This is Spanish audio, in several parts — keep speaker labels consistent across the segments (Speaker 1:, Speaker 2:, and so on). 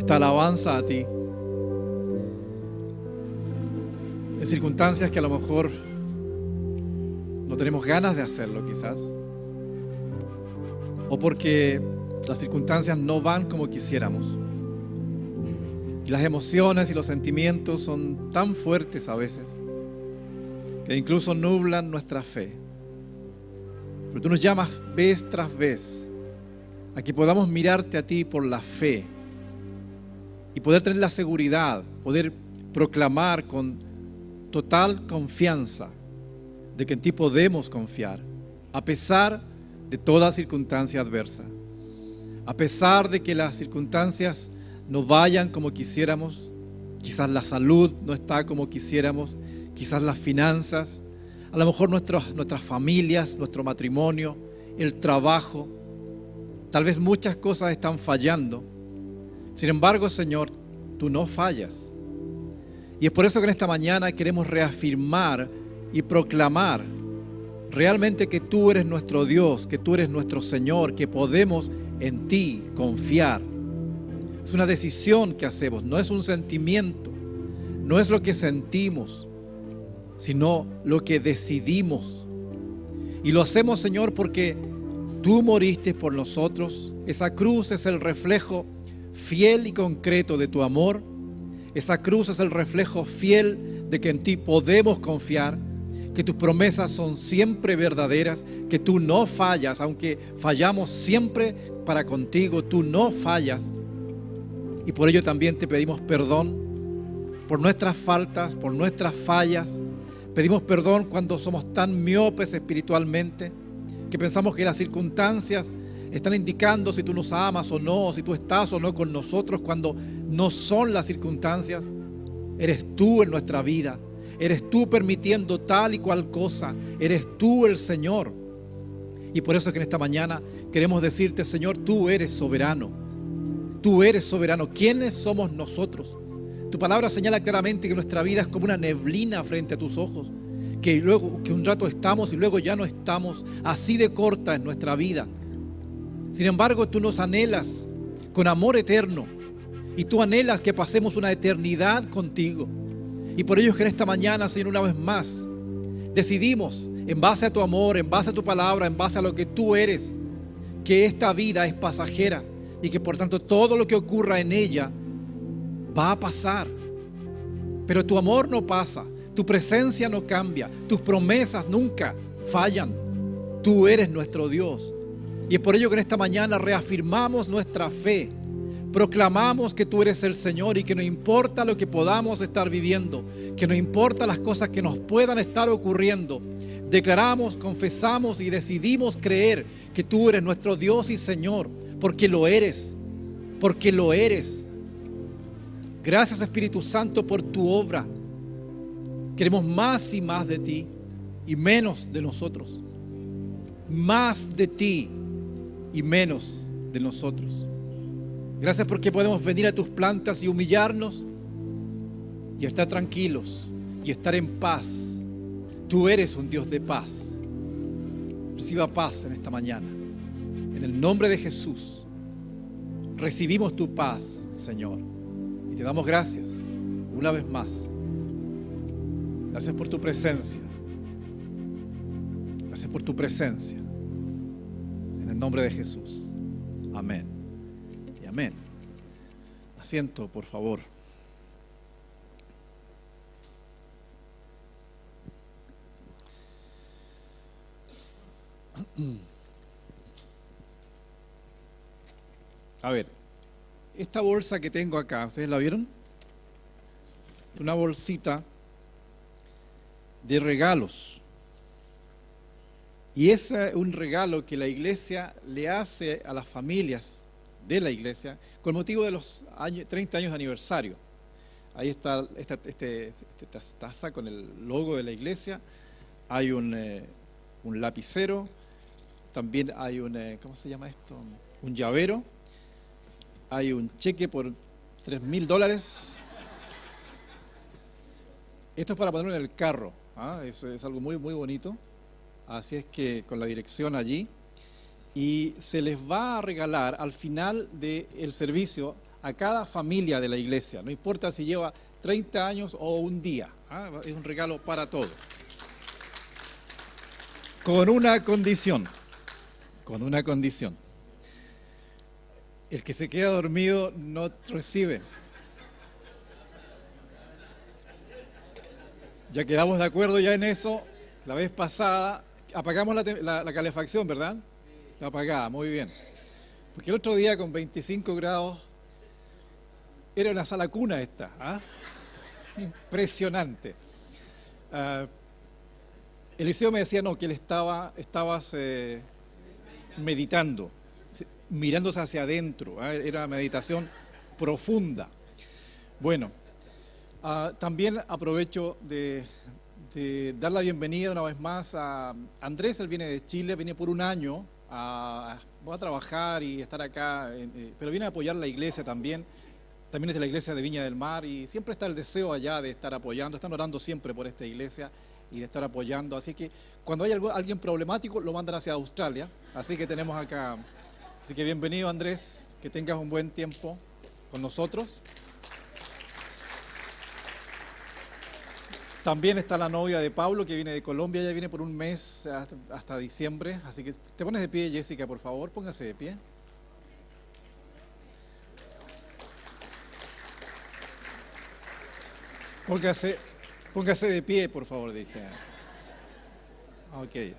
Speaker 1: esta alabanza a ti, en circunstancias que a lo mejor no tenemos ganas de hacerlo quizás, o porque las circunstancias no van como quisiéramos. Y las emociones y los sentimientos son tan fuertes a veces que incluso nublan nuestra fe. Pero tú nos llamas vez tras vez a que podamos mirarte a ti por la fe y poder tener la seguridad, poder proclamar con total confianza de que en ti podemos confiar, a pesar de toda circunstancia adversa, a pesar de que las circunstancias no vayan como quisiéramos, quizás la salud no está como quisiéramos, quizás las finanzas, a lo mejor nuestras familias, nuestro matrimonio, el trabajo, tal vez muchas cosas están fallando. Sin embargo, Señor, tú no fallas. Y es por eso que en esta mañana queremos reafirmar y proclamar realmente que tú eres nuestro Dios, que tú eres nuestro Señor, que podemos en ti confiar. Es una decisión que hacemos, no es un sentimiento, no es lo que sentimos, sino lo que decidimos. Y lo hacemos, Señor, porque tú moriste por nosotros. Esa cruz es el reflejo fiel y concreto de tu amor. Esa cruz es el reflejo fiel de que en ti podemos confiar, que tus promesas son siempre verdaderas, que tú no fallas, aunque fallamos siempre para contigo, tú no fallas. Y por ello también te pedimos perdón por nuestras faltas, por nuestras fallas. Pedimos perdón cuando somos tan miopes espiritualmente, que pensamos que las circunstancias están indicando si tú nos amas o no, si tú estás o no con nosotros, cuando no son las circunstancias. Eres tú en nuestra vida, eres tú permitiendo tal y cual cosa, eres tú el Señor. Y por eso es que en esta mañana queremos decirte, Señor, tú eres soberano. Tú eres soberano. ¿Quiénes somos nosotros? Tu palabra señala claramente que nuestra vida es como una neblina frente a tus ojos, que un rato estamos y luego ya no estamos. Así de corta es nuestra vida. Sin embargo, tú nos anhelas con amor eterno y tú anhelas que pasemos una eternidad contigo. Y por ello es que en esta mañana, Señor, una vez más, decidimos, en base a tu amor, en base a tu palabra, en base a lo que tú eres, que esta vida es pasajera y que por tanto todo lo que ocurra en ella va a pasar. Pero tu amor no pasa, tu presencia no cambia, tus promesas nunca fallan. Tú eres nuestro Dios. Y es por ello que en esta mañana reafirmamos nuestra fe, proclamamos que tú eres el Señor y que no importa lo que podamos estar viviendo, que no importa las cosas que nos puedan estar ocurriendo, declaramos, confesamos y decidimos creer que tú eres nuestro Dios y Señor, porque lo eres, porque lo eres. Gracias, Espíritu Santo, por tu obra. Queremos más y más de ti y menos de nosotros. Más de ti y menos de nosotros. Gracias porque podemos venir a tus plantas y humillarnos y estar tranquilos y estar en paz. Tú eres un Dios de paz. Reciba paz en esta mañana. En el nombre de Jesús, recibimos tu paz, Señor. Y te damos gracias una vez más. Gracias por tu presencia. Gracias por tu presencia. En el nombre de Jesús. Amén. Y amén. Asiento, por favor. A ver, esta bolsa que tengo acá, ¿ustedes la vieron? Una bolsita de regalos. Y es un regalo que la iglesia le hace a las familias de la iglesia con motivo de los 30 años de aniversario. Ahí está esta taza con el logo de la iglesia. Hay un lapicero. También hay ¿cómo se llama esto? Un llavero. Hay un cheque por $3,000. Esto es para ponerlo en el carro. Eso es algo muy, muy bonito. Así es que con la dirección allí. Y se les va a regalar al final del servicio a cada familia de la iglesia, no importa si lleva 30 años o un día. Es un regalo para todos. Con una condición. El que se queda dormido no recibe. Ya quedamos de acuerdo ya en eso. La vez pasada apagamos la calefacción, ¿verdad? Está apagada, muy bien. Porque el otro día con 25 grados era una sala cuna esta. Impresionante. Eliseo me decía no, que él estabas meditando, mirándose hacia adentro. Era meditación profunda. Bueno, también aprovecho de dar la bienvenida una vez más a Andrés. Él viene de Chile, viene por un año va a trabajar y estar acá, pero viene a apoyar la iglesia también. También es de la iglesia de Viña del Mar y siempre está el deseo allá de estar apoyando. Están orando siempre por esta iglesia y de estar apoyando. Así que cuando hay alguien problemático lo mandan hacia Australia. Así que tenemos acá. Así que bienvenido, Andrés, que tengas un buen tiempo con nosotros. También está la novia de Pablo, que viene de Colombia. Ella viene por un mes hasta diciembre. Así que te pones de pie, Jessica, por favor. Póngase de pie. Póngase de pie, por favor, dije. Ok.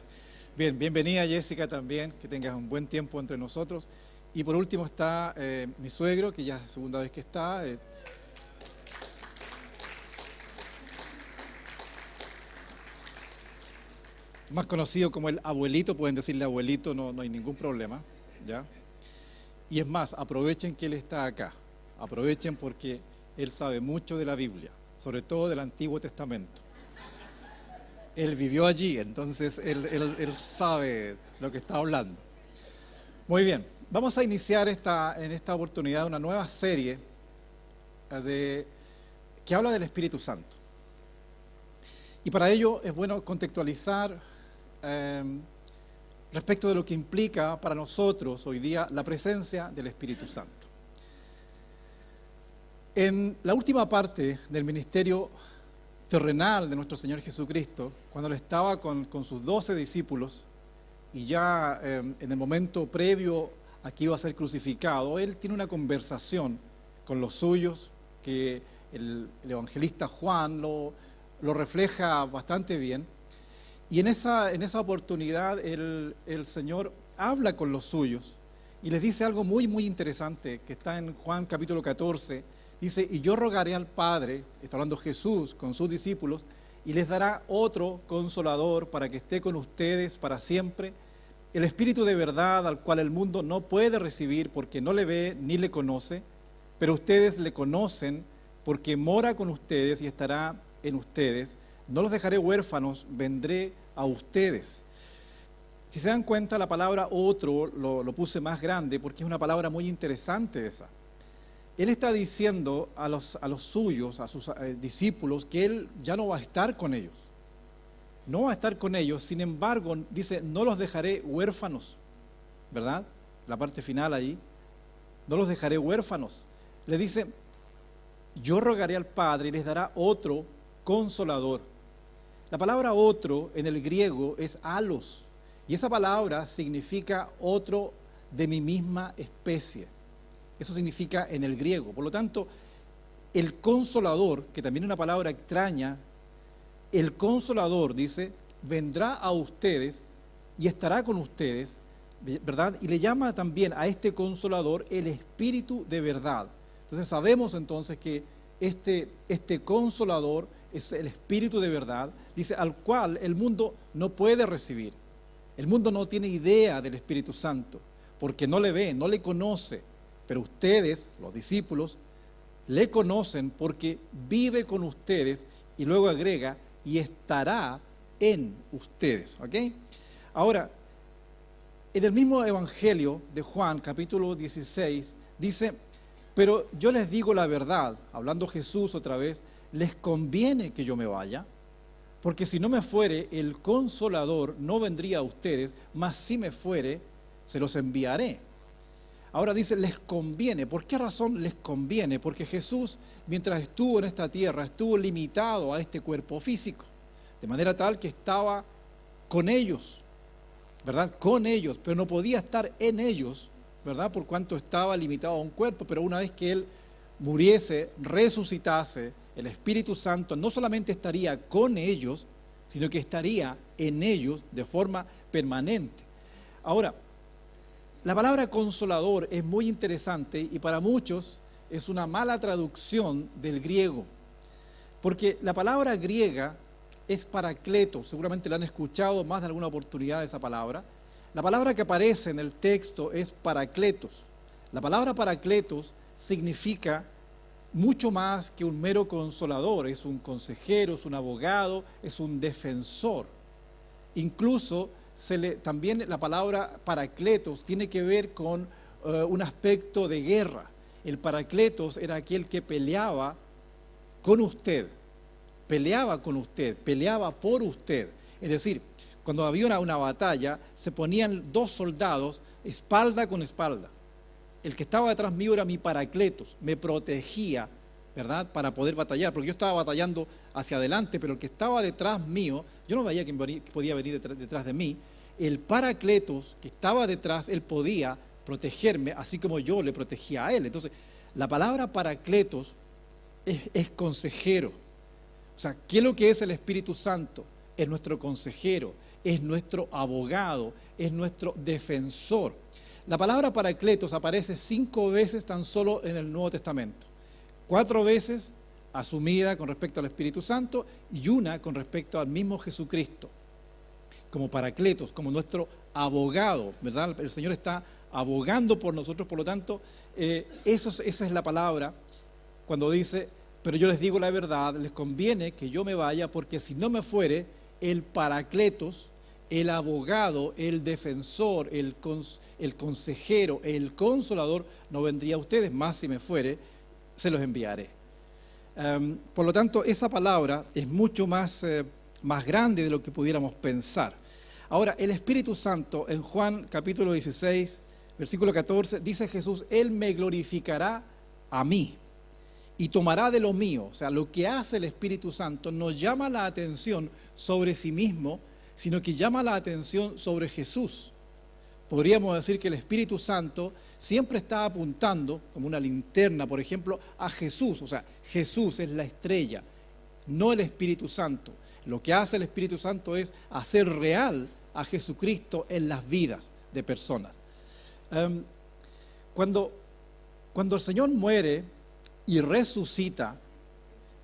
Speaker 1: Bien, bienvenida, Jessica, también. Que tengas un buen tiempo entre nosotros. Y por último está mi suegro, que ya es la segunda vez que está. Más conocido como el abuelito, pueden decirle abuelito, no hay ningún problema, ¿ya? Y es más, aprovechen que él está acá, aprovechen porque él sabe mucho de la Biblia, sobre todo del Antiguo Testamento. Él vivió allí, entonces él sabe lo que está hablando. Muy bien, vamos a iniciar en esta oportunidad una nueva serie que habla del Espíritu Santo. Y para ello es bueno contextualizar respecto de lo que implica para nosotros hoy día la presencia del Espíritu Santo. En la última parte del ministerio terrenal de nuestro Señor Jesucristo, cuando Él estaba con sus 12 discípulos y ya en el momento previo a que iba a ser crucificado, Él tiene una conversación con los suyos que el evangelista Juan lo refleja bastante bien. Y en esa oportunidad el Señor habla con los suyos y les dice algo muy, muy interesante que está en Juan capítulo 14. Dice, y yo rogaré al Padre, está hablando Jesús con sus discípulos, y les dará otro consolador para que esté con ustedes para siempre, el Espíritu de verdad al cual el mundo no puede recibir porque no le ve ni le conoce, pero ustedes le conocen porque mora con ustedes y estará en ustedes. No los dejaré huérfanos, vendré a ustedes. Si se dan cuenta, la palabra otro lo puse más grande porque es una palabra muy interesante esa. Él está diciendo a los suyos, a sus discípulos, que Él ya no va a estar con ellos. No va a estar con ellos, sin embargo, dice, no los dejaré huérfanos, ¿verdad? La parte final ahí, no los dejaré huérfanos. Le dice, yo rogaré al Padre y les dará otro consolador. La palabra otro en el griego es alos, y esa palabra significa otro de mi misma especie. Eso significa en el griego. Por lo tanto, el consolador, que también es una palabra extraña, el consolador, dice, vendrá a ustedes y estará con ustedes, ¿verdad? Y le llama también a este consolador el Espíritu de verdad. Entonces sabemos entonces que este consolador es el Espíritu de verdad, dice, al cual el mundo no puede recibir. El mundo no tiene idea del Espíritu Santo, porque no le ve, no le conoce. Pero ustedes, los discípulos, le conocen porque vive con ustedes, y luego agrega, y estará en ustedes. ¿Ok? Ahora, en el mismo Evangelio de Juan, capítulo 16, dice, pero yo les digo la verdad, hablando Jesús otra vez, les conviene que yo me vaya, porque si no me fuere, el Consolador no vendría a ustedes, mas si me fuere, se los enviaré. Ahora dice, les conviene. ¿Por qué razón les conviene? Porque Jesús, mientras estuvo en esta tierra, estuvo limitado a este cuerpo físico, de manera tal que estaba con ellos, ¿verdad? Con ellos, pero no podía estar en ellos, ¿verdad? Por cuanto estaba limitado a un cuerpo, pero una vez que Él muriese, resucitase, el Espíritu Santo no solamente estaría con ellos, sino que estaría en ellos de forma permanente. Ahora, la palabra consolador es muy interesante y para muchos es una mala traducción del griego, porque la palabra griega es paracletos, seguramente la han escuchado más de alguna oportunidad esa palabra. La palabra que aparece en el texto es paracletos. La palabra paracletos significa mucho más que un mero consolador, es un consejero, es un abogado, es un defensor. Incluso también la palabra paracletos tiene que ver con un aspecto de guerra. El paracletos era aquel que peleaba con usted, peleaba por usted. Es decir, cuando había una batalla, se ponían dos soldados espalda con espalda. El que estaba detrás mío era mi paracletos, me protegía, ¿verdad?, para poder batallar, porque yo estaba batallando hacia adelante, pero el que estaba detrás mío, yo no veía que podía venir detrás de mí. El paracletos que estaba detrás, él podía protegerme, así como yo le protegía a él. Entonces, la palabra paracletos es consejero. O sea, ¿qué es lo que es el Espíritu Santo? Es nuestro consejero, es nuestro abogado, es nuestro defensor. La palabra paracletos aparece 5 veces tan solo en el Nuevo Testamento. 4 veces asumida con respecto al Espíritu Santo y una con respecto al mismo Jesucristo, como paracletos, como nuestro abogado, ¿verdad? El Señor está abogando por nosotros, por lo tanto, esa es la palabra cuando dice, pero yo les digo la verdad, les conviene que yo me vaya, porque si no me fuere, el paracletos, el abogado, el defensor, el consejero, el consolador, no vendría a ustedes, más si me fuere, se los enviaré. Por lo tanto, esa palabra es mucho más grande de lo que pudiéramos pensar. Ahora, el Espíritu Santo, en Juan capítulo 16, versículo 14, dice Jesús, Él me glorificará a mí y tomará de lo mío. O sea, lo que hace el Espíritu Santo no llama la atención sobre sí mismo, sino que llama la atención sobre Jesús. Podríamos decir que el Espíritu Santo siempre está apuntando, como una linterna, por ejemplo, a Jesús. O sea, Jesús es la estrella, no el Espíritu Santo. Lo que hace el Espíritu Santo es hacer real a Jesucristo en las vidas de personas. Cuando el Señor muere y resucita,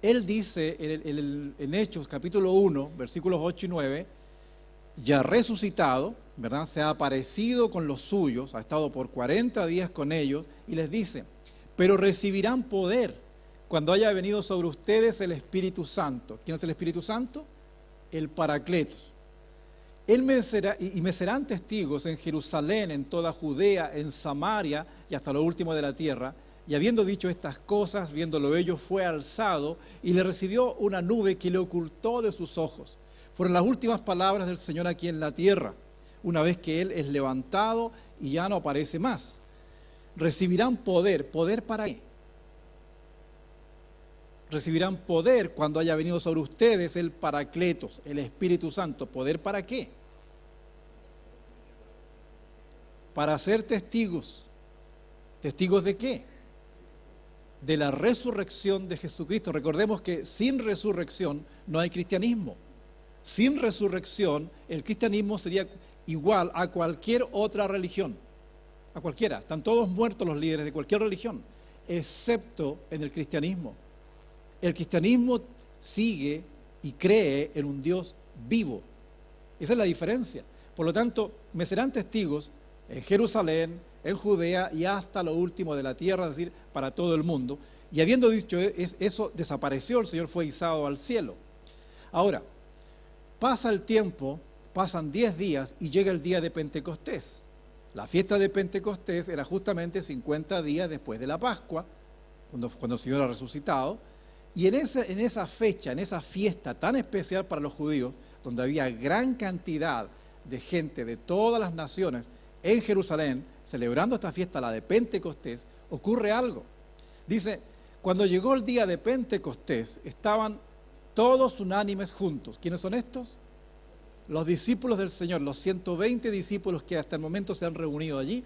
Speaker 1: Él dice en Hechos capítulo 1, versículos 8 y 9, ya resucitado, ¿verdad?, se ha aparecido con los suyos, ha estado por 40 días con ellos, y les dice, pero recibirán poder cuando haya venido sobre ustedes el Espíritu Santo. ¿Quién es el Espíritu Santo? El Paracletos. Me serán testigos en Jerusalén, en toda Judea, en Samaria y hasta lo último de la tierra. Y habiendo dicho estas cosas, viéndolo ellos, fue alzado y le recibió una nube que le ocultó de sus ojos. Fueron las últimas palabras del Señor aquí en la tierra, una vez que Él es levantado y ya no aparece más. Recibirán poder. ¿Poder para qué? Recibirán poder cuando haya venido sobre ustedes el Paracletos, el Espíritu Santo. ¿Poder para qué? Para ser testigos. ¿Testigos de qué? De la resurrección de Jesucristo. Recordemos que sin resurrección no hay cristianismo. Sin resurrección, el cristianismo sería igual a cualquier otra religión. A cualquiera. Están todos muertos los líderes de cualquier religión, excepto en el cristianismo. El cristianismo sigue y cree en un Dios vivo. Esa es la diferencia. Por lo tanto, me serán testigos en Jerusalén, en Judea y hasta lo último de la tierra, es decir, para todo el mundo. Y habiendo dicho eso, desapareció, el Señor fue izado al cielo. Ahora, pasa el tiempo, pasan 10 días y llega el día de Pentecostés. La fiesta de Pentecostés era justamente 50 días después de la Pascua, cuando el Señor ha resucitado. Y en esa fecha, en esa fiesta tan especial para los judíos, donde había gran cantidad de gente de todas las naciones en Jerusalén, celebrando esta fiesta, la de Pentecostés, ocurre algo. Dice, cuando llegó el día de Pentecostés, estaban todos unánimes juntos. ¿Quiénes son estos? Los discípulos del Señor, los 120 discípulos que hasta el momento se han reunido allí.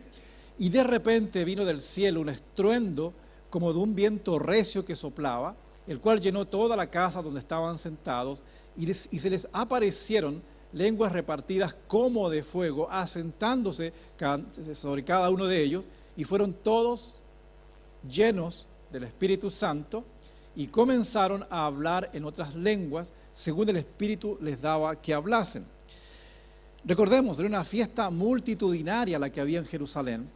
Speaker 1: Y de repente vino del cielo un estruendo como de un viento recio que soplaba, el cual llenó toda la casa donde estaban sentados, y se les aparecieron lenguas repartidas como de fuego, asentándose sobre cada uno de ellos, y fueron todos llenos del Espíritu Santo, y comenzaron a hablar en otras lenguas, según el Espíritu les daba que hablasen. Recordemos, era una fiesta multitudinaria la que había en Jerusalén.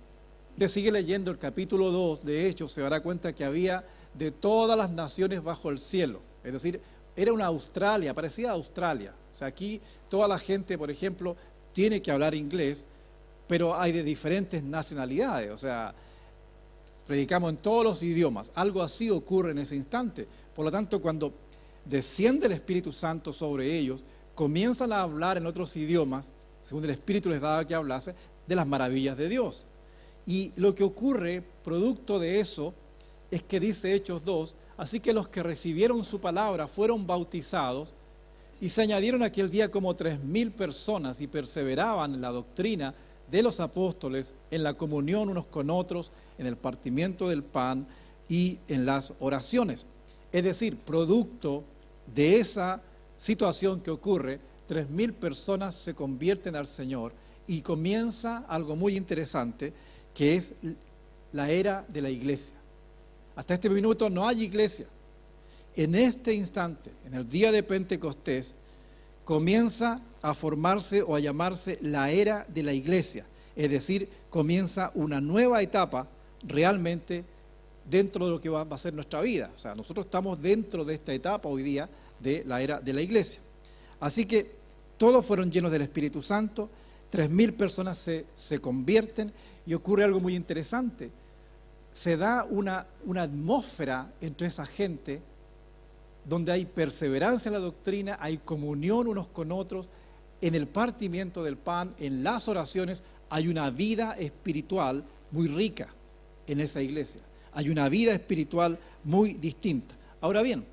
Speaker 1: Usted sigue leyendo el capítulo 2 de Hechos, se dará cuenta que había de todas las naciones bajo el cielo. Es decir, era una Australia, parecía Australia. O sea, aquí toda la gente, por ejemplo, tiene que hablar inglés, pero hay de diferentes nacionalidades. O sea, predicamos en todos los idiomas. Algo así ocurre en ese instante. Por lo tanto, cuando desciende el Espíritu Santo sobre ellos, comienzan a hablar en otros idiomas, según el Espíritu les daba que hablase, de las maravillas de Dios. Y lo que ocurre, producto de eso, es que dice Hechos 2, así que los que recibieron su palabra fueron bautizados y se añadieron aquel día como 3,000 personas y perseveraban en la doctrina de los apóstoles, en la comunión unos con otros, en el partimiento del pan y en las oraciones. Es decir, producto de esa situación que ocurre, 3,000 personas se convierten al Señor y comienza algo muy interesante, que es la era de la iglesia. Hasta este minuto no hay iglesia. En este instante, en el día de Pentecostés, comienza a formarse o a llamarse la era de la iglesia. Es decir, comienza una nueva etapa realmente dentro de lo que va a ser nuestra vida. O sea, nosotros estamos dentro de esta etapa hoy día de la era de la iglesia. Así que todos fueron llenos del Espíritu Santo, 3,000 personas se convierten y ocurre algo muy interesante. Se da una atmósfera entre esa gente donde hay perseverancia en la doctrina, hay comunión unos con otros, en el partimiento del pan, en las oraciones, hay una vida espiritual muy rica en esa iglesia. Hay una vida espiritual muy distinta. Ahora bien,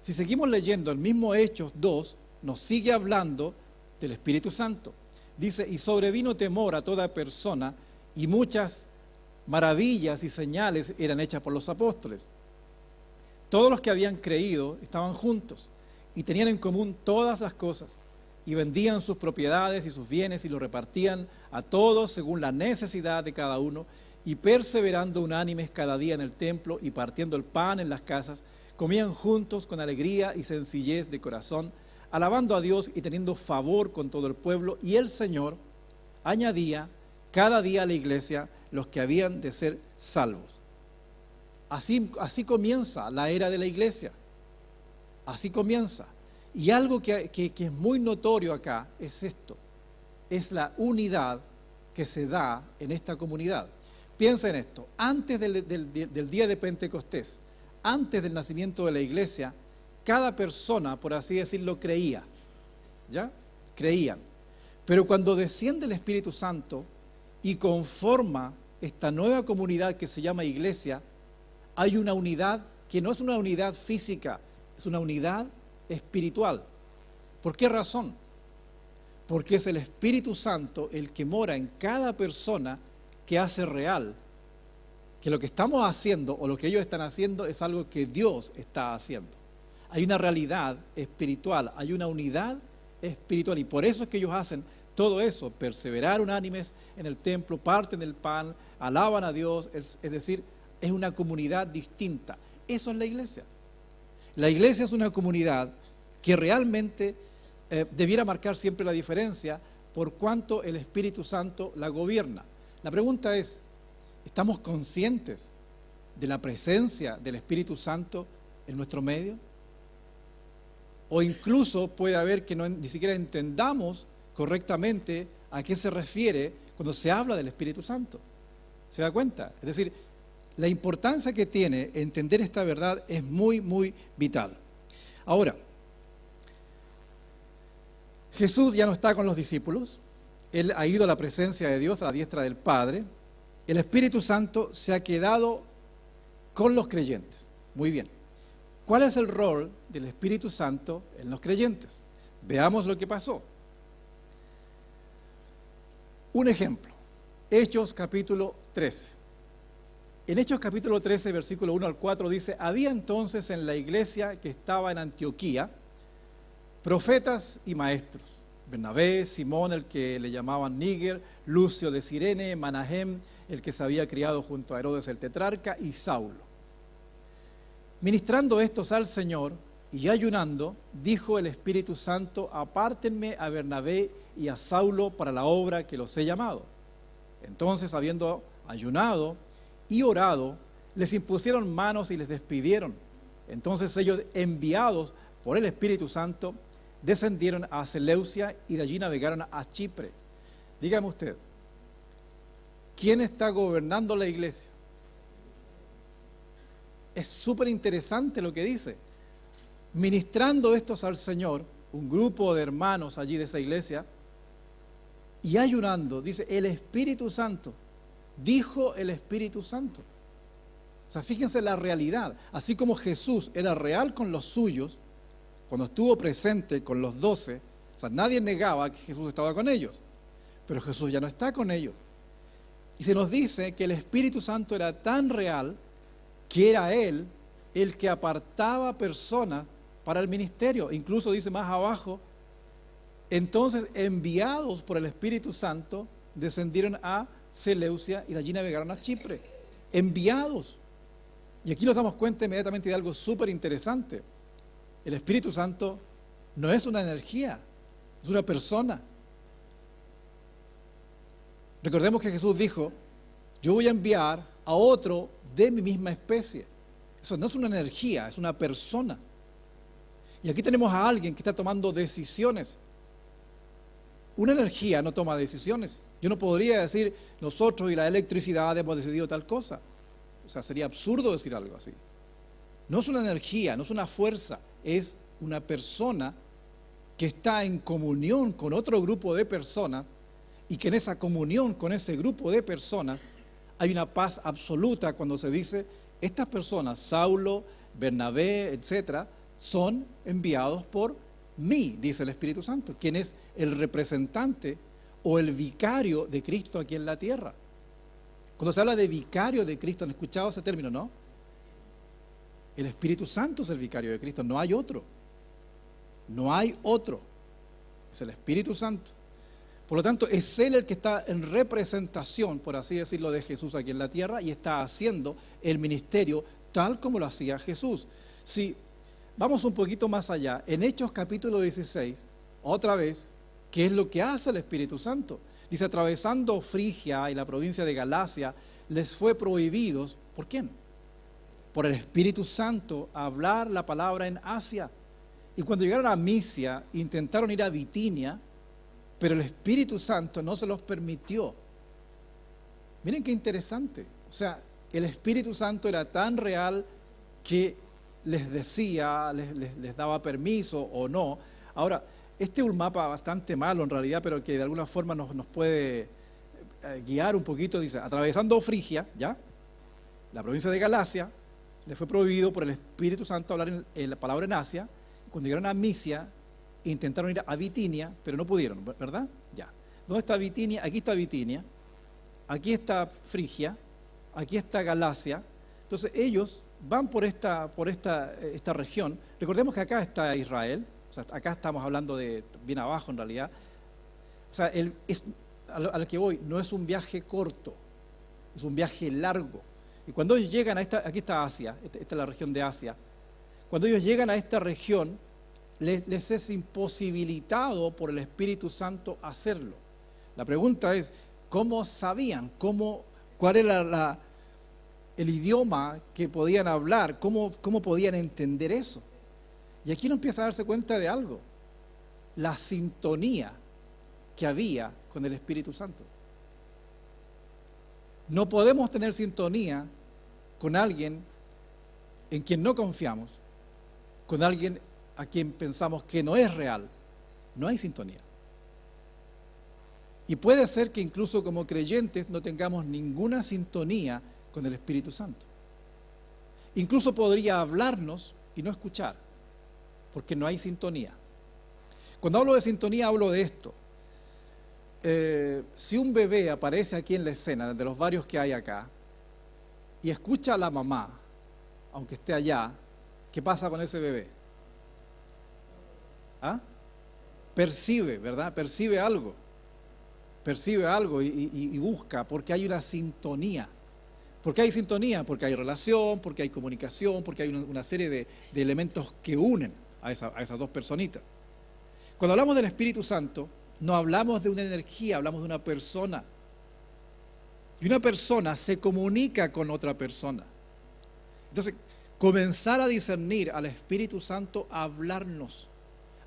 Speaker 1: si seguimos leyendo el mismo Hechos 2, nos sigue hablando del Espíritu Santo. Dice, y sobrevino temor a toda persona, y muchas maravillas y señales eran hechas por los apóstoles. Todos los que habían creído estaban juntos y tenían en común todas las cosas, y vendían sus propiedades y sus bienes y los repartían a todos según la necesidad de cada uno, y perseverando unánimes cada día en el templo y partiendo el pan en las casas, comían juntos con alegría y sencillez de corazón, alabando a Dios y teniendo favor con todo el pueblo, y el Señor añadía cada día a la iglesia los que habían de ser salvos. Así comienza la era de la iglesia. Así comienza. Y algo que es muy notorio acá es esto, es la unidad que se da en esta comunidad. Piensa en esto, antes del día de Pentecostés, antes del nacimiento de la iglesia, cada persona, por así decirlo, creía, ¿ya? Creían. Pero cuando desciende el Espíritu Santo y conforma esta nueva comunidad que se llama iglesia, hay una unidad que no es una unidad física, es una unidad espiritual. ¿Por qué razón? Porque es el Espíritu Santo el que mora en cada persona que hace real que lo que estamos haciendo o lo que ellos están haciendo es algo que Dios está haciendo. Hay una realidad espiritual, hay una unidad espiritual, y por eso es que ellos hacen todo eso, perseverar unánimes en el templo, parten del pan, alaban a Dios, es decir, es una comunidad distinta. Eso es la iglesia. La iglesia es una comunidad que realmente debiera marcar siempre la diferencia por cuanto el Espíritu Santo la gobierna. La pregunta es, ¿estamos conscientes de la presencia del Espíritu Santo en nuestro medio? O incluso puede haber que ni siquiera entendamos correctamente a qué se refiere cuando se habla del Espíritu Santo. ¿Se da cuenta? Es decir, la importancia que tiene entender esta verdad es muy, muy vital. Ahora, Jesús ya no está con los discípulos, Él ha ido a la presencia de Dios, a la diestra del Padre. El Espíritu Santo se ha quedado con los creyentes. Muy bien. ¿Cuál es el rol del Espíritu Santo en los creyentes? Veamos lo que pasó. Un ejemplo. Hechos capítulo 13. En Hechos capítulo 13, versículo 1 al 4 dice: había entonces en la iglesia que estaba en Antioquía profetas y maestros: Bernabé, Simón, el que le llamaban Níger, Lucio de Cirene, Manahem, el que se había criado junto a Herodes el tetrarca, y Saulo. Ministrando estos al Señor y ayunando, dijo el Espíritu Santo: apártenme a Bernabé y a Saulo para la obra que los he llamado. Entonces, habiendo ayunado y orado, les impusieron manos y les despidieron. Entonces ellos, enviados por el Espíritu Santo, descendieron a Seleucia y de allí navegaron a Chipre. Dígame usted, ¿quién está gobernando la iglesia? Es súper interesante lo que dice. Ministrando estos al Señor, un grupo de hermanos allí de esa iglesia, y ayunando, dice el Espíritu Santo, dijo el Espíritu Santo. O sea, fíjense la realidad. Así como Jesús era real con los suyos, cuando estuvo presente con los 12, o sea, nadie negaba que Jesús estaba con ellos, pero Jesús ya no está con ellos. Y se nos dice que el Espíritu Santo era tan real que era Él el que apartaba personas para el ministerio. Incluso dice más abajo: entonces, enviados por el Espíritu Santo, descendieron a Seleucia y de allí navegaron a Chipre. Enviados. Y aquí nos damos cuenta inmediatamente de algo súper interesante. El Espíritu Santo no es una energía, es una persona. Recordemos que Jesús dijo: yo voy a enviar a otro de mi misma especie. Eso no es una energía, es una persona. Y aquí tenemos a alguien que está tomando decisiones. Una energía no toma decisiones. Yo no podría decir: nosotros y la electricidad hemos decidido tal cosa. O sea, sería absurdo decir algo así. No es una energía, no es una fuerza, es una persona que está en comunión con otro grupo de personas, y que en esa comunión con ese grupo de personas hay una paz absoluta cuando se dice: estas personas, Saulo, Bernabé, etcétera, son enviados por mí, dice el Espíritu Santo, quien es el representante o el vicario de Cristo aquí en la tierra. Cuando se habla de vicario de Cristo, ¿han escuchado ese término, no? El Espíritu Santo es el vicario de Cristo, no hay otro. No hay otro. Es el Espíritu Santo. Por lo tanto, es Él el que está en representación, por así decirlo, de Jesús aquí en la tierra, y está haciendo el ministerio tal como lo hacía Jesús. Si vamos un poquito más allá, en Hechos capítulo 16, otra vez, ¿qué es lo que hace el Espíritu Santo? Dice: atravesando Frigia y la provincia de Galacia, les fue prohibido, ¿por quién? Por el Espíritu Santo, hablar la palabra en Asia. Y cuando llegaron a Misia, intentaron ir a Bitinia, pero el Espíritu Santo no se los permitió. Miren qué interesante. O sea, el Espíritu Santo era tan real que les decía, les daba permiso o no. Ahora, este es un mapa bastante malo en realidad, pero que de alguna forma nos puede guiar un poquito. Dice: atravesando Frigia, ¿ya? La provincia de Galacia, les fue prohibido por el Espíritu Santo hablar en la palabra en Asia. Cuando llegaron a Misia, intentaron ir a Bitinia, pero no pudieron, ¿verdad? Ya. ¿Dónde está Bitinia? Aquí está Bitinia, aquí está Frigia, aquí está Galacia. Entonces ellos van por esta región. Recordemos que acá está Israel, o sea, acá estamos hablando de bien abajo en realidad. O sea, al que voy, no es un viaje corto, es un viaje largo. Y cuando ellos llegan aquí está Asia, esta es la región de Asia. Cuando ellos llegan a esta región, les es imposibilitado por el Espíritu Santo hacerlo. La pregunta es: ¿cómo sabían? ¿Cuál era el idioma que podían hablar? ¿Cómo podían entender eso? Y aquí uno empieza a darse cuenta de algo: la sintonía que había con el Espíritu Santo. No podemos tener sintonía con alguien en quien no confiamos, con alguien a quien pensamos que no es real. No hay sintonía. Y puede ser que incluso como creyentes no tengamos ninguna sintonía con el Espíritu Santo. Incluso podría hablarnos y no escuchar, porque no hay sintonía. Cuando hablo de sintonía hablo de esto. Si un bebé aparece aquí en la escena, de los varios que hay acá, y escucha a la mamá, aunque esté allá, ¿qué pasa con ese bebé? ¿Ah? Percibe, ¿verdad? Percibe algo y busca, porque hay una sintonía. ¿Por qué hay sintonía? Porque hay relación, porque hay comunicación, porque hay una serie de elementos que unen a esas dos personitas. Cuando hablamos del Espíritu Santo, no hablamos de una energía, hablamos de una persona. Y una persona se comunica con otra persona. Entonces, comenzar a discernir al Espíritu Santo, a hablarnos.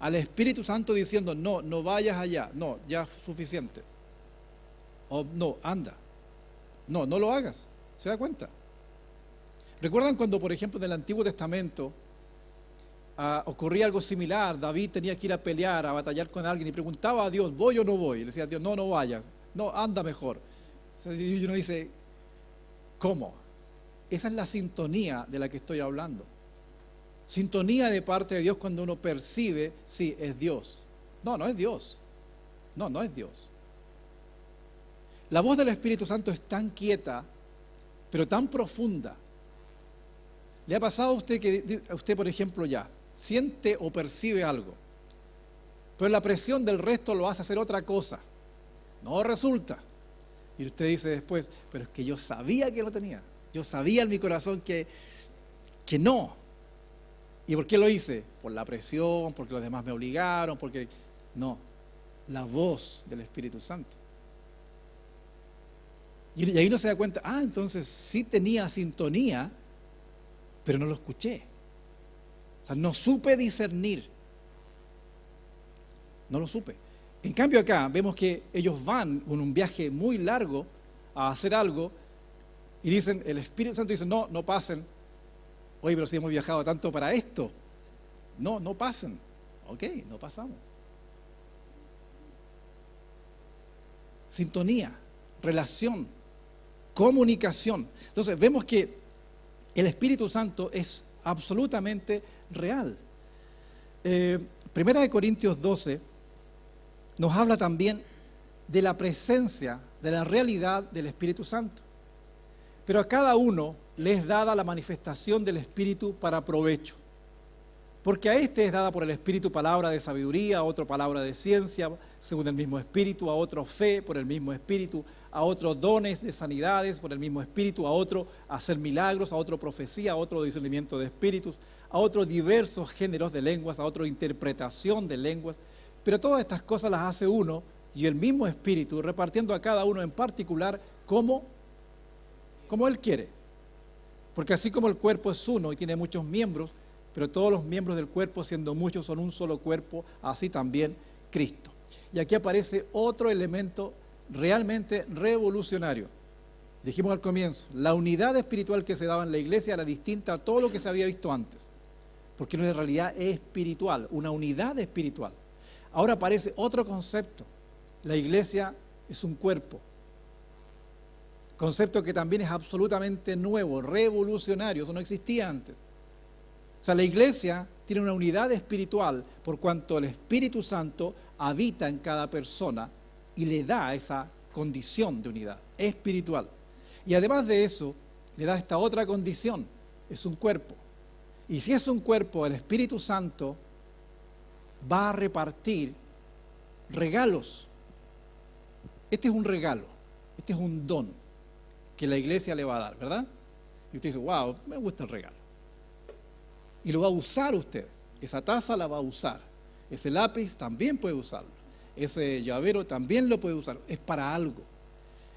Speaker 1: Al Espíritu Santo diciendo, no, no vayas allá, no, ya es suficiente. O no, anda. No, no lo hagas. ¿Se da cuenta? ¿Recuerdan cuando, por ejemplo, en el Antiguo Testamento ocurría algo similar? David tenía que ir a pelear, a batallar con alguien y preguntaba a Dios, ¿voy o no voy? Y le decía a Dios, no, no vayas, no, anda mejor. Y uno dice, ¿cómo? Esa es la sintonía de la que estoy hablando. Sintonía de parte de Dios cuando uno percibe, sí, es Dios. No, no es Dios. No, no es Dios. La voz del Espíritu Santo es tan quieta, pero tan profunda. ¿Le ha pasado a usted que usted, por ejemplo, ya siente o percibe algo, pero la presión del resto lo hace hacer otra cosa? No resulta. Y usted dice después, pero es que yo sabía que lo tenía. Yo sabía en mi corazón que no. ¿Y por qué lo hice? Por la presión, porque los demás me obligaron, porque... No, la voz del Espíritu Santo. Y ahí uno se da cuenta, entonces sí tenía sintonía, pero no lo escuché. O sea, no supe discernir. No lo supe. En cambio acá vemos que ellos van en un viaje muy largo a hacer algo y dicen, el Espíritu Santo dice, no, no pasen. Oye, pero si hemos viajado tanto para esto. No, no pasen. Ok, no pasamos. Sintonía, relación, comunicación. Entonces vemos que el Espíritu Santo es absolutamente real. Primera de Corintios 12 nos habla también de la presencia, de la realidad del Espíritu Santo. Pero a cada uno le es dada la manifestación del Espíritu para provecho. Porque a este es dada por el Espíritu palabra de sabiduría, a otro palabra de ciencia, según el mismo Espíritu, a otro fe por el mismo Espíritu, a otro dones de sanidades por el mismo Espíritu, a otro hacer milagros, a otro profecía, a otro discernimiento de espíritus, a otro diversos géneros de lenguas, a otro interpretación de lenguas. Pero todas estas cosas las hace uno y el mismo Espíritu, repartiendo a cada uno en particular como Él quiere. Porque así como el cuerpo es uno y tiene muchos miembros, pero todos los miembros del cuerpo, siendo muchos, son un solo cuerpo, así también Cristo. Y aquí aparece otro elemento realmente revolucionario. Dijimos al comienzo, la unidad espiritual que se daba en la iglesia era distinta a todo lo que se había visto antes, porque en realidad es espiritual, una unidad espiritual. Ahora aparece otro concepto, la iglesia es un cuerpo, concepto que también es absolutamente nuevo, revolucionario, eso no existía antes. O sea, la iglesia tiene una unidad espiritual por cuanto el Espíritu Santo habita en cada persona y le da esa condición de unidad espiritual. Y además de eso, le da esta otra condición, es un cuerpo. Y si es un cuerpo, el Espíritu Santo va a repartir regalos. Este es un regalo, este es un don que la iglesia le va a dar, ¿verdad? Y usted dice, wow, me gusta el regalo. Y lo va a usar usted. Esa taza la va a usar. Ese lápiz también puede usarlo. Ese llavero también lo puede usar. Es para algo.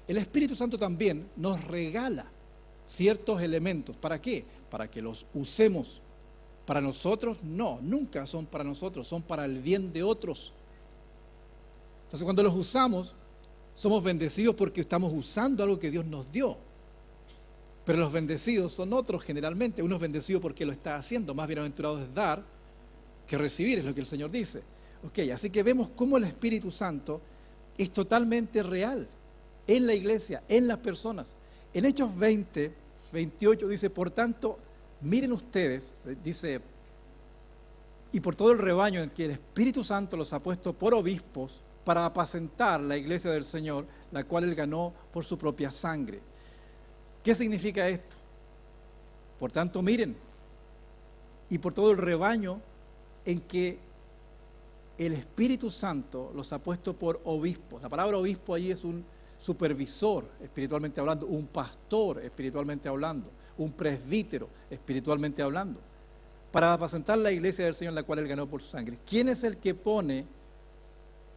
Speaker 1: El Espíritu Santo también nos regala ciertos elementos. ¿Para qué? Para que los usemos. Para nosotros, no. Nunca son para nosotros. Son para el bien de otros. Entonces, cuando los usamos, somos bendecidos porque estamos usando algo que Dios nos dio. Pero los bendecidos son otros generalmente. Uno es bendecido porque lo está haciendo. Más bienaventurado es dar que recibir, es lo que el Señor dice. Ok, así que vemos cómo el Espíritu Santo es totalmente real en la iglesia, en las personas. En Hechos 20, 28 dice, por tanto, miren ustedes, dice, y por todo el rebaño en que el Espíritu Santo los ha puesto por obispos para apacentar la iglesia del Señor, la cual Él ganó por su propia sangre. ¿Qué significa esto? Por tanto, miren, y por todo el rebaño en que el Espíritu Santo los ha puesto por obispos. La palabra obispo allí es un supervisor, espiritualmente hablando, un pastor, espiritualmente hablando, un presbítero, espiritualmente hablando, para apacentar la iglesia del Señor, la cual Él ganó por su sangre. ¿Quién es el que pone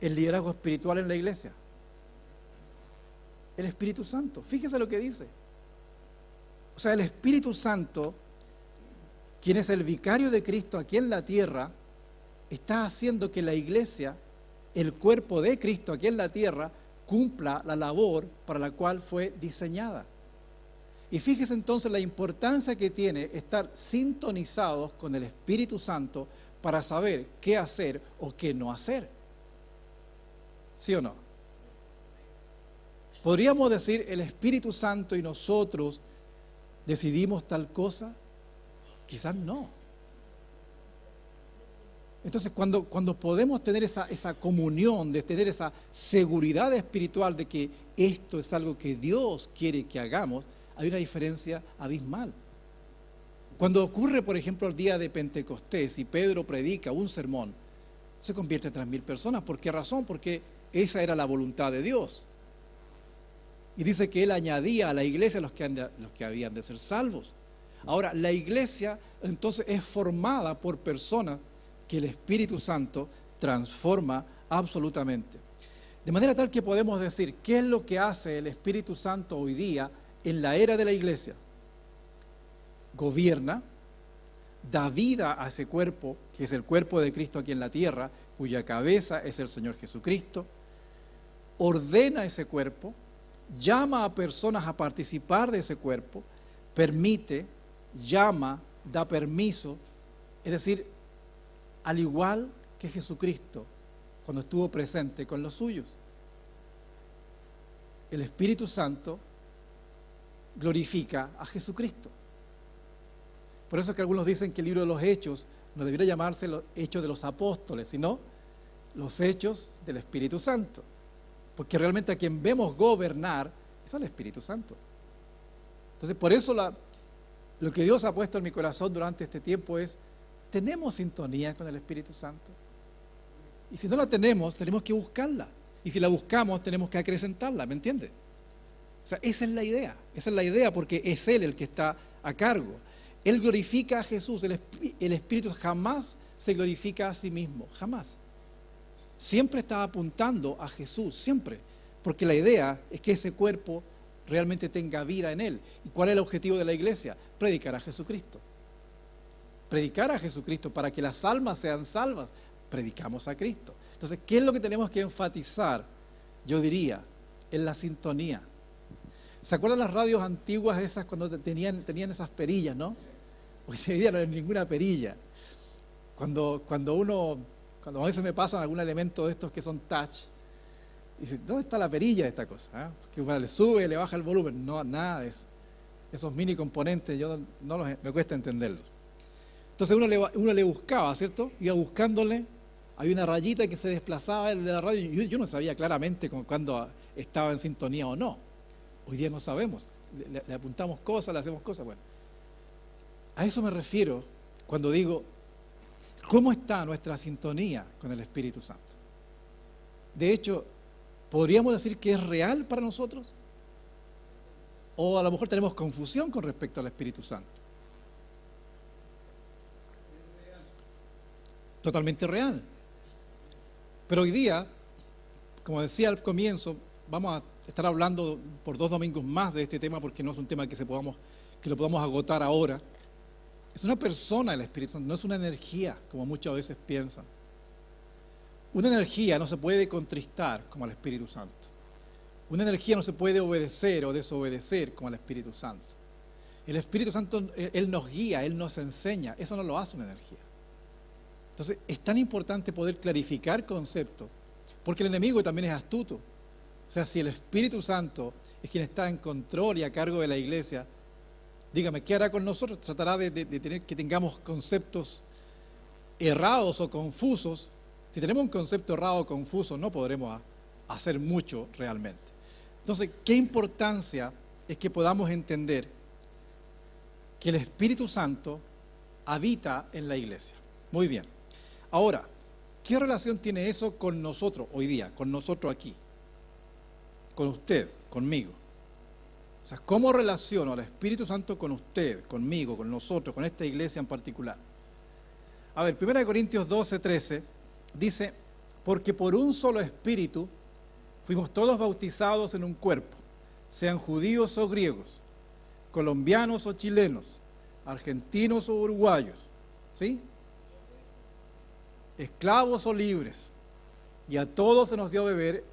Speaker 1: el liderazgo espiritual en la iglesia? El Espíritu Santo. Fíjese lo que dice. O sea, el Espíritu Santo, quien es el vicario de Cristo aquí en la tierra, está haciendo que la iglesia, el cuerpo de Cristo aquí en la tierra, cumpla la labor para la cual fue diseñada. Y fíjese entonces la importancia que tiene estar sintonizados con el Espíritu Santo para saber qué hacer o qué no hacer. ¿Sí o no? ¿Podríamos decir el Espíritu Santo y nosotros decidimos tal cosa? Quizás no. Entonces, cuando podemos tener esa comunión, de tener esa seguridad espiritual de que esto es algo que Dios quiere que hagamos, hay una diferencia abismal. Cuando ocurre, por ejemplo, el día de Pentecostés y Pedro predica un sermón, se convierte en 3.000 personas. ¿Por qué razón? Porque esa era la voluntad de Dios. Y dice que Él añadía a la iglesia los que habían de ser salvos. Ahora, la iglesia entonces es formada por personas que el Espíritu Santo transforma absolutamente. De manera tal que podemos decir, ¿qué es lo que hace el Espíritu Santo hoy día en la era de la iglesia? Gobierna, da vida a ese cuerpo, que es el cuerpo de Cristo aquí en la tierra, cuya cabeza es el Señor Jesucristo, ordena ese cuerpo, llama a personas a participar de ese cuerpo, permite, llama, da permiso, es decir, al igual que Jesucristo cuando estuvo presente con los suyos. El Espíritu Santo glorifica a Jesucristo. Por eso es que algunos dicen que el libro de los Hechos no debería llamarse los Hechos de los Apóstoles, sino los Hechos del Espíritu Santo. Porque realmente a quien vemos gobernar es al Espíritu Santo. Entonces, por eso lo que Dios ha puesto en mi corazón durante este tiempo es: ¿tenemos sintonía con el Espíritu Santo? Y si no la tenemos, tenemos que buscarla. Y si la buscamos, tenemos que acrecentarla, ¿me entiende? O sea, esa es la idea porque es Él el que está a cargo. Él glorifica a Jesús, el Espíritu jamás se glorifica a sí mismo, jamás. Siempre está apuntando a Jesús, siempre. Porque la idea es que ese cuerpo realmente tenga vida en Él. ¿Y cuál es el objetivo de la iglesia? Predicar a Jesucristo. Predicar a Jesucristo para que las almas sean salvas. Predicamos a Cristo. Entonces, ¿qué es lo que tenemos que enfatizar? Yo diría, en la sintonía. ¿Se acuerdan las radios antiguas esas cuando tenían esas perillas, no? Hoy en día no hay ninguna perilla. Cuando a veces me pasan algún elemento de estos que son touch, y dice, ¿dónde está la perilla de esta cosa? Que uno le sube y le baja el volumen. No, nada de eso. Esos mini componentes, me cuesta entenderlos. Entonces uno le buscaba, ¿cierto? Iba buscándole, había una rayita que se desplazaba de la radio, y yo no sabía claramente cuándo estaba en sintonía o no. Hoy día no sabemos, le apuntamos cosas, le hacemos cosas. Bueno, a eso me refiero cuando digo, ¿cómo está nuestra sintonía con el Espíritu Santo? De hecho, ¿podríamos decir que es real para nosotros? O a lo mejor tenemos confusión con respecto al Espíritu Santo. Totalmente real. Pero hoy día, como decía al comienzo, vamos a estar hablando por 2 domingos más de este tema porque no es un tema que lo podamos agotar ahora. Es una persona el Espíritu Santo, no es una energía, como muchas veces piensan. Una energía no se puede contristar como el Espíritu Santo. Una energía no se puede obedecer o desobedecer como el Espíritu Santo. El Espíritu Santo, Él nos guía, Él nos enseña. Eso no lo hace una energía. Entonces, es tan importante poder clarificar conceptos, porque el enemigo también es astuto. O sea, si el Espíritu Santo es quien está en control y a cargo de la iglesia, dígame, ¿qué hará con nosotros? ¿Tratará de tener que tengamos conceptos errados o confusos? Si tenemos un concepto errado o confuso, no podremos hacer mucho realmente. Entonces, ¿qué importancia es que podamos entender que el Espíritu Santo habita en la iglesia? Muy bien. Ahora, ¿qué relación tiene eso con nosotros hoy día, con nosotros aquí? Con usted, conmigo. O sea, ¿cómo relaciono al Espíritu Santo con usted, conmigo, con nosotros, con esta iglesia en particular? A ver, 1 Corintios 12, 13 dice, porque por un solo Espíritu fuimos todos bautizados en un cuerpo, sean judíos o griegos, colombianos o chilenos, argentinos o uruguayos, ¿sí? Esclavos o libres, y a todos se nos dio a beber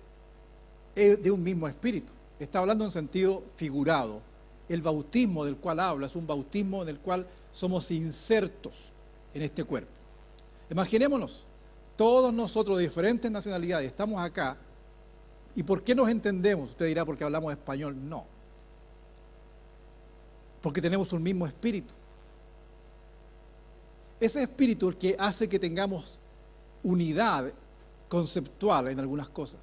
Speaker 1: de un mismo espíritu. Está hablando en sentido figurado. El bautismo del cual habla es un bautismo en el cual somos insertos en este cuerpo. Imaginémonos, todos nosotros de diferentes nacionalidades estamos acá, ¿y por qué nos entendemos? Usted dirá, porque hablamos español. No, porque tenemos un mismo espíritu. Ese espíritu es el que hace que tengamos unidad conceptual en algunas cosas.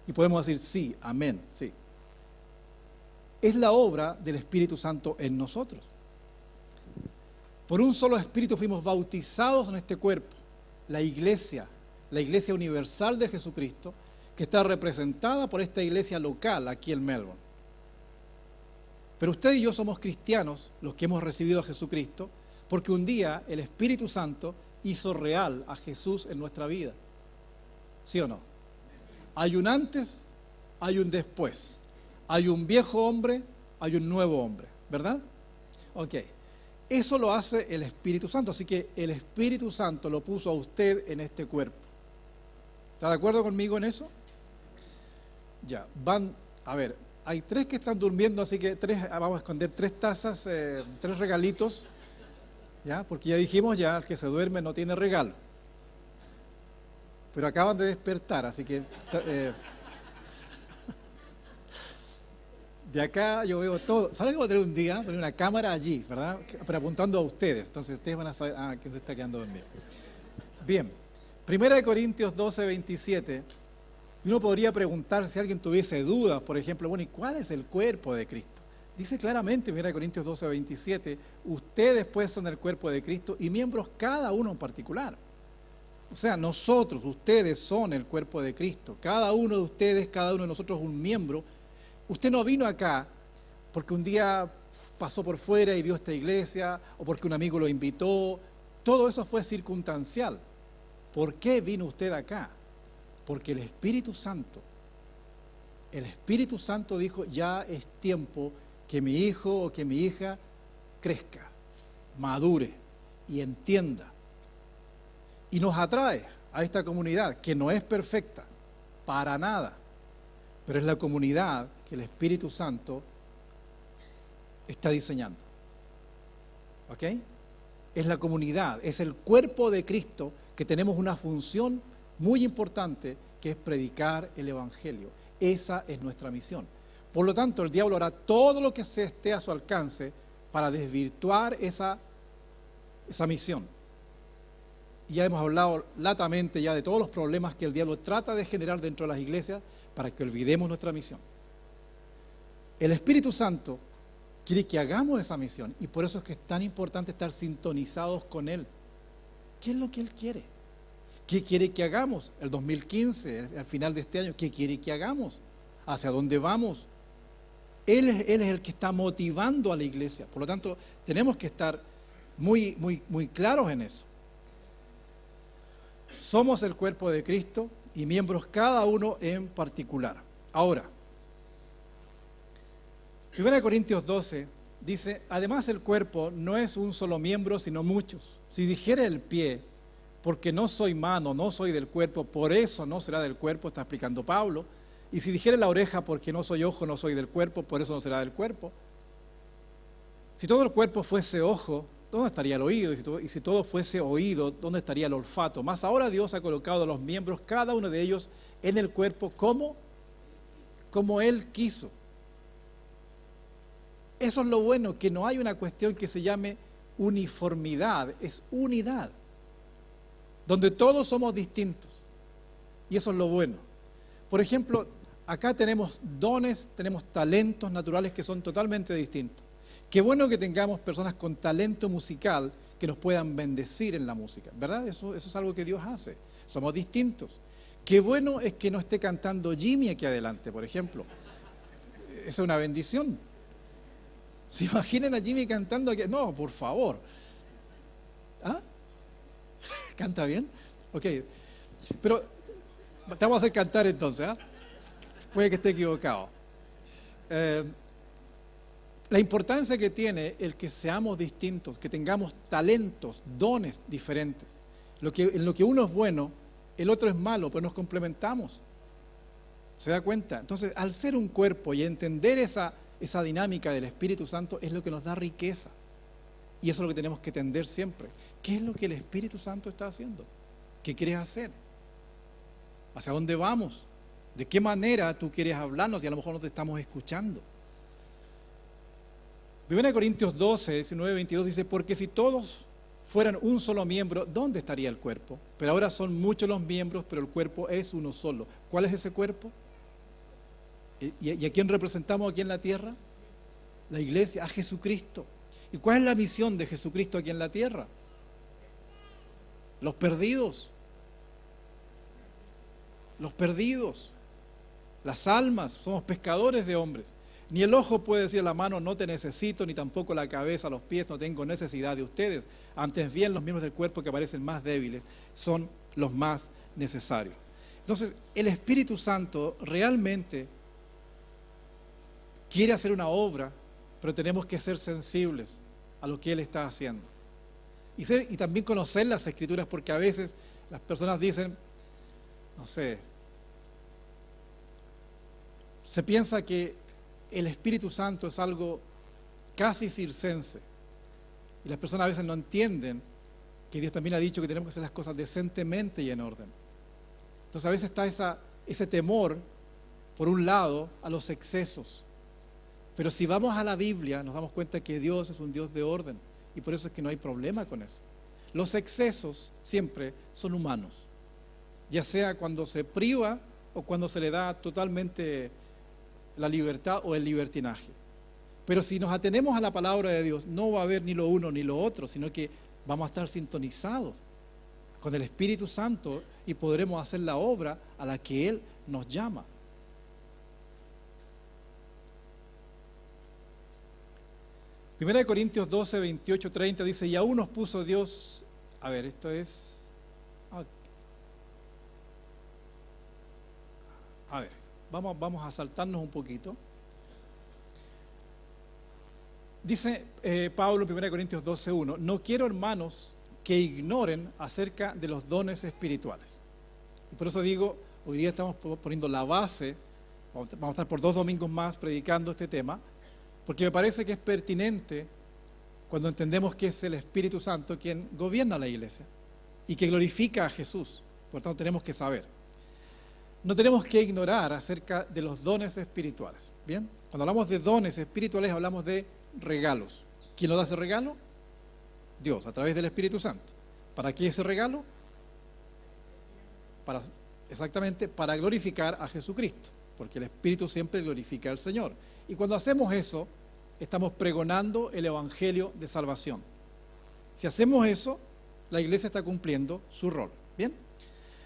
Speaker 1: Y podemos decir sí, amén, sí. Es la obra del Espíritu Santo en nosotros. Por un solo Espíritu fuimos bautizados en este cuerpo, la iglesia universal de Jesucristo, que está representada por esta iglesia local aquí en Melbourne. Pero usted y yo somos cristianos, los que hemos recibido a Jesucristo, porque un día el Espíritu Santo hizo real a Jesús en nuestra vida. ¿Sí o no? Hay un antes, hay un después. Hay un viejo hombre, hay un nuevo hombre, ¿verdad? Ok. Eso lo hace el Espíritu Santo, así que el Espíritu Santo lo puso a usted en este cuerpo. ¿Está de acuerdo conmigo en eso? Ya, a ver, hay 3 que están durmiendo, así que vamos a esconder 3 tazas, 3 regalitos, ¿ya? Porque ya dijimos ya, el que se duerme no tiene regalo. Pero acaban de despertar, así que de acá yo veo todo. ¿Saben que voy a tener un día? Poner una cámara allí, ¿verdad? Pero apuntando a ustedes. Entonces ustedes van a saber, quién se está quedando dormido. Bien, 1 Corintios 12, 27. Uno podría preguntar si alguien tuviese dudas, por ejemplo, bueno, ¿y cuál es el cuerpo de Cristo? Dice claramente, 1 Corintios 12, 27, ustedes pues son el cuerpo de Cristo y miembros cada uno en particular. O sea, nosotros, ustedes son el cuerpo de Cristo. Cada uno de ustedes, cada uno de nosotros es un miembro. Usted no vino acá porque un día pasó por fuera y vio esta iglesia o porque un amigo lo invitó. Todo eso fue circunstancial. ¿Por qué vino usted acá? Porque el Espíritu Santo dijo, ya es tiempo que mi hijo o que mi hija crezca, madure y entienda. Y nos atrae a esta comunidad que no es perfecta, para nada, pero es la comunidad que el Espíritu Santo está diseñando. ¿Ok? Es la comunidad, es el cuerpo de Cristo que tenemos una función muy importante que es predicar el Evangelio. Esa es nuestra misión. Por lo tanto, el diablo hará todo lo que se esté a su alcance para desvirtuar esa misión. Y ya hemos hablado latamente ya de todos los problemas que el diablo trata de generar dentro de las iglesias para que olvidemos nuestra misión. El Espíritu Santo quiere que hagamos esa misión y por eso es que es tan importante estar sintonizados con Él. ¿Qué es lo que Él quiere? ¿Qué quiere que hagamos? El 2015, al final de este año, ¿qué quiere que hagamos? ¿Hacia dónde vamos? Él es el que está motivando a la iglesia. Por lo tanto, tenemos que estar muy, muy, muy claros en eso. Somos el cuerpo de Cristo y miembros cada uno en particular. Ahora, 1 Corintios 12 dice, además el cuerpo no es un solo miembro, sino muchos. Si dijera el pie, porque no soy mano, no soy del cuerpo, por eso no será del cuerpo, está explicando Pablo. Y si dijera la oreja, porque no soy ojo, no soy del cuerpo, por eso no será del cuerpo. Si todo el cuerpo fuese ojo, ¿dónde estaría el oído? Y si todo fuese oído, ¿dónde estaría el olfato? Mas ahora Dios ha colocado los miembros, cada uno de ellos, en el cuerpo como como Él quiso. Eso es lo bueno, que no hay una cuestión que se llame uniformidad, es unidad, donde todos somos distintos. Y eso es lo bueno. Por ejemplo, acá tenemos dones, tenemos talentos naturales que son totalmente distintos. Qué bueno que tengamos personas con talento musical que nos puedan bendecir en la música, ¿verdad? Eso es algo que Dios hace. Somos distintos. Qué bueno es que no esté cantando Jimmy aquí adelante, por ejemplo. Eso es una bendición. ¿Se imaginan a Jimmy cantando aquí? No, por favor. ¿Ah? ¿Canta bien? Ok. Pero te vamos a hacer cantar entonces, ¿ah? Puede que esté equivocado. La importancia que tiene el que seamos distintos, que tengamos talentos, dones diferentes. En lo que uno es bueno, el otro es malo, pero nos complementamos. ¿Se da cuenta? Entonces, al ser un cuerpo y entender esa dinámica del Espíritu Santo es lo que nos da riqueza. Y eso es lo que tenemos que tender siempre. ¿Qué es lo que el Espíritu Santo está haciendo? ¿Qué quieres hacer? ¿Hacia dónde vamos? ¿De qué manera tú quieres hablarnos y a lo mejor no te estamos escuchando? 1 Corintios 12, 19, 22 dice, porque si todos fueran un solo miembro, ¿dónde estaría el cuerpo? Pero ahora son muchos los miembros, pero el cuerpo es uno solo. ¿Cuál es ese cuerpo? ¿Y a quién representamos aquí en la tierra? La iglesia, a Jesucristo. ¿Y cuál es la misión de Jesucristo aquí en la tierra? Los perdidos. Los perdidos. Las almas. Somos pescadores de hombres. Ni el ojo puede decir a la mano, no te necesito, ni tampoco la cabeza, los pies, no tengo necesidad de ustedes. Antes bien, los miembros del cuerpo que parecen más débiles son los más necesarios. Entonces, el Espíritu Santo realmente quiere hacer una obra, pero tenemos que ser sensibles a lo que Él está haciendo. Y también conocer las Escrituras, porque a veces las personas dicen, no sé, se piensa que el Espíritu Santo es algo casi circense. Y las personas a veces no entienden que Dios también ha dicho que tenemos que hacer las cosas decentemente y en orden. Entonces a veces está ese temor, por un lado, a los excesos. Pero si vamos a la Biblia, nos damos cuenta que Dios es un Dios de orden. Y por eso es que no hay problema con eso. Los excesos siempre son humanos. Ya sea cuando se priva o cuando se le da totalmente la libertad o el libertinaje. Pero si nos atenemos a la palabra de Dios, no va a haber ni lo uno ni lo otro, sino que vamos a estar sintonizados con el Espíritu Santo y podremos hacer la obra a la que Él nos llama. Primera de Corintios 12, 28, 30 dice, y aún nos puso Dios, a ver, esto es, a ver, vamos a saltarnos un poquito. Dice Pablo en 1 Corintios 12, 1, no quiero, hermanos, que ignoren acerca de los dones espirituales. Y por eso digo, hoy día estamos poniendo la base, vamos a estar por 2 domingos más predicando este tema, porque me parece que es pertinente cuando entendemos que es el Espíritu Santo quien gobierna la iglesia y que glorifica a Jesús. Por tanto, tenemos que saber. No tenemos que ignorar acerca de los dones espirituales. ¿Bien? Cuando hablamos de dones espirituales, hablamos de regalos. ¿Quién nos da ese regalo? Dios, a través del Espíritu Santo. ¿Para qué ese regalo? Exactamente, para glorificar a Jesucristo, porque el Espíritu siempre glorifica al Señor. Y cuando hacemos eso, estamos pregonando el Evangelio de salvación. Si hacemos eso, la iglesia está cumpliendo su rol. ¿Bien?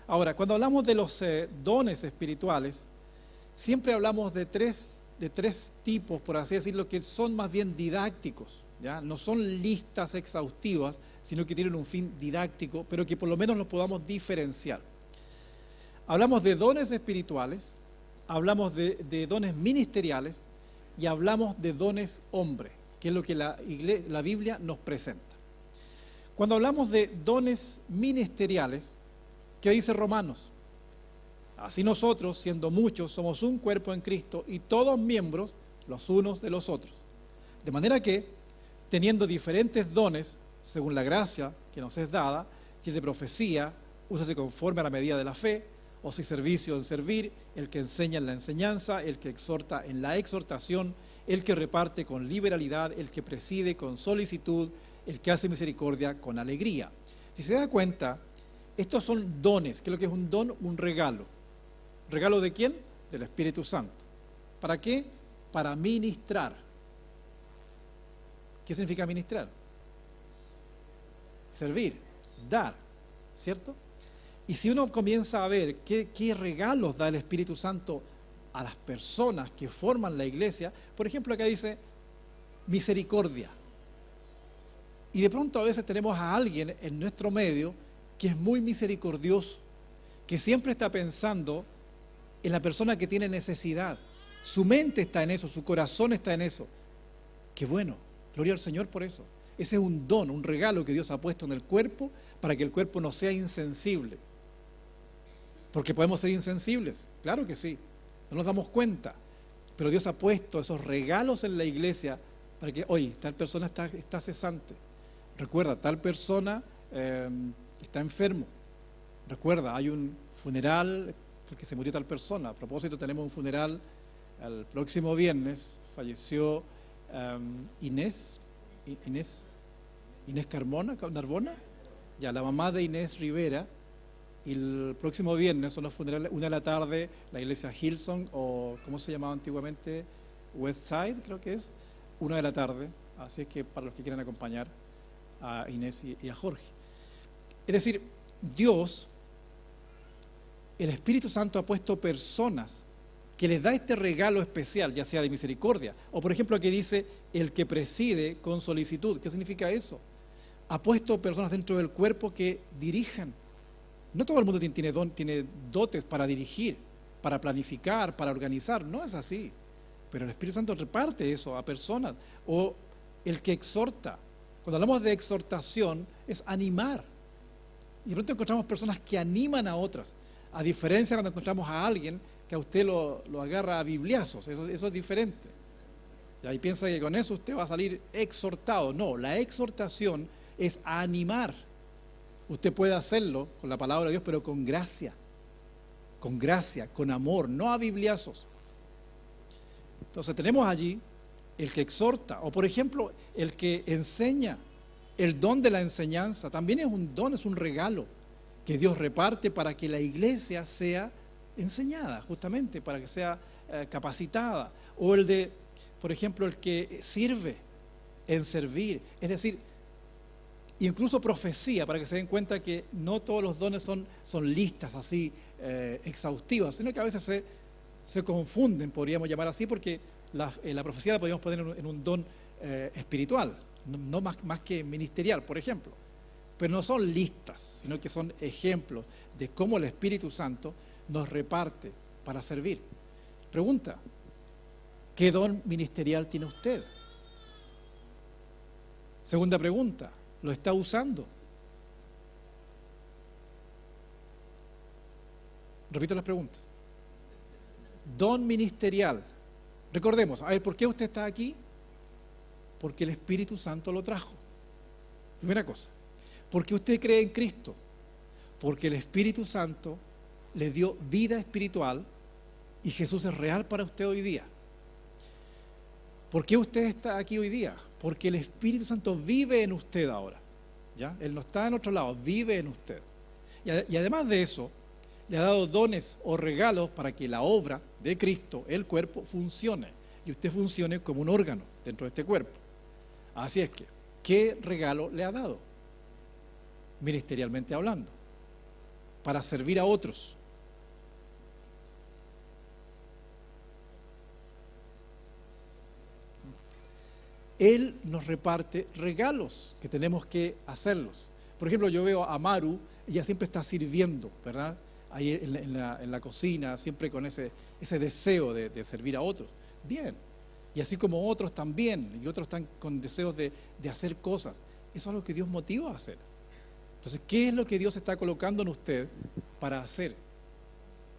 Speaker 1: Ahora, cuando hablamos de los dones espirituales, siempre hablamos de tres tipos, por así decirlo, que son más bien didácticos, ¿ya? No son listas exhaustivas, sino que tienen un fin didáctico, pero que por lo menos los podamos diferenciar. Hablamos de dones espirituales, hablamos de dones ministeriales y hablamos de dones hombre, que es lo que la Biblia nos presenta. Cuando hablamos de dones ministeriales, ¿qué dice Romanos? Así nosotros, siendo muchos, somos un cuerpo en Cristo y todos miembros los unos de los otros. De manera que, teniendo diferentes dones, según la gracia que nos es dada, si es de profecía, úsese conforme a la medida de la fe, o si servicio en servir, el que enseña en la enseñanza, el que exhorta en la exhortación, el que reparte con liberalidad, el que preside con solicitud, el que hace misericordia con alegría. Si se da cuenta, estos son dones. ¿Qué es lo que es un don? Un regalo. ¿Regalo de quién? Del Espíritu Santo. ¿Para qué? Para ministrar. ¿Qué significa ministrar? Servir, dar, ¿cierto? Y si uno comienza a ver qué regalos da el Espíritu Santo a las personas que forman la iglesia, por ejemplo, acá dice misericordia. Y de pronto a veces tenemos a alguien en nuestro medio que es muy misericordioso, que siempre está pensando en la persona que tiene necesidad. Su mente está en eso, su corazón está en eso. Qué bueno, gloria al Señor por eso. Ese es un don, un regalo que Dios ha puesto en el cuerpo para que el cuerpo no sea insensible. Porque podemos ser insensibles, claro que sí, no nos damos cuenta. Pero Dios ha puesto esos regalos en la iglesia para que, oye, tal persona está cesante. Recuerda, tal persona está enfermo. Recuerda, hay un funeral porque se murió tal persona. A propósito, tenemos un funeral el próximo viernes. Falleció Inés Narbona, ya la mamá de Inés Rivera. Y el próximo viernes son los funerales, 1 de la tarde, la iglesia Hillsong, o ¿cómo se llamaba antiguamente? Westside, creo que es, 1 de la tarde. Así es que para los que quieran acompañar a Inés y a Jorge. Es decir, Dios, el Espíritu Santo ha puesto personas que les da este regalo especial, ya sea de misericordia, o por ejemplo aquí dice, el que preside con solicitud. ¿Qué significa eso? Ha puesto personas dentro del cuerpo que dirijan. No todo el mundo tiene dotes para dirigir, para planificar, para organizar, no es así. Pero el Espíritu Santo reparte eso a personas. O el que exhorta. Cuando hablamos de exhortación, es animar. Y de pronto encontramos personas que animan a otras. A diferencia cuando encontramos a alguien que a usted lo agarra a bibliazos, eso es diferente. Y ahí piensa que con eso usted va a salir exhortado. No, la exhortación es animar. Usted puede hacerlo con la palabra de Dios, pero con gracia, con amor, no a bibliazos. Entonces tenemos allí el que exhorta, o por ejemplo, el que enseña. El don de la enseñanza también es un don, es un regalo que Dios reparte para que la iglesia sea enseñada, justamente, para que sea capacitada. O el de, por ejemplo, el que sirve en servir, es decir, incluso profecía, para que se den cuenta que no todos los dones son listas así exhaustivas, sino que a veces se confunden, podríamos llamar así, porque la profecía la podríamos poner en un don espiritual, no más que ministerial, por ejemplo. Pero no son listas, sino que son ejemplos de cómo el Espíritu Santo nos reparte para servir. Pregunta, ¿qué don ministerial tiene usted? Segunda pregunta, ¿lo está usando? Repito las preguntas. Don ministerial. Recordemos, a ver, ¿por qué usted está aquí? Porque el Espíritu Santo lo trajo. Primera cosa. Porque usted cree en Cristo. Porque el Espíritu Santo le dio vida espiritual y Jesús es real para usted hoy día. ¿Por qué usted está aquí hoy día? Porque el Espíritu Santo vive en usted ahora. ¿Ya? Él no está en otro lado, vive en usted. Y además de eso, le ha dado dones o regalos para que la obra de Cristo, el cuerpo, funcione. Y usted funcione como un órgano dentro de este cuerpo. Así es que, ¿qué regalo le ha dado? Ministerialmente hablando. Para servir a otros. Él nos reparte regalos que tenemos que hacerlos. Por ejemplo, yo veo a Maru, ella siempre está sirviendo, ¿verdad? Ahí en la cocina, siempre con ese deseo de servir a otros. Bien. Y así como otros también, y otros están con deseos de hacer cosas. Eso es lo que Dios motiva a hacer. Entonces, ¿qué es lo que Dios está colocando en usted para hacer?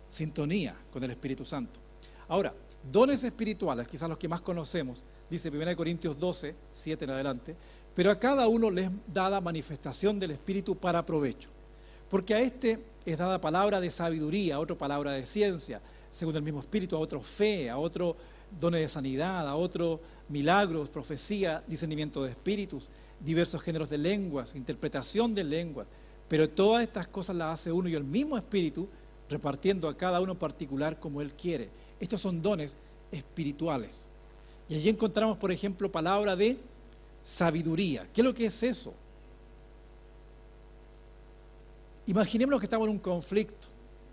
Speaker 1: Sintonía con el Espíritu Santo. Ahora, dones espirituales, quizás los que más conocemos, dice 1 Corintios 12, 7 en adelante, pero a cada uno les da la manifestación del Espíritu para provecho. Porque a este
Speaker 2: es dada palabra de sabiduría, a otro palabra de ciencia, según el mismo Espíritu, a otro fe, a otro dones de sanidad, a otro milagros, profecía, discernimiento de espíritus, diversos géneros de lenguas, interpretación de lenguas. Pero todas estas cosas las hace uno y el mismo Espíritu, repartiendo a cada uno particular como Él quiere. Estos son dones espirituales. Y allí encontramos, por ejemplo, palabra de sabiduría. ¿Qué es lo que es eso? Imaginémonos que estamos en un conflicto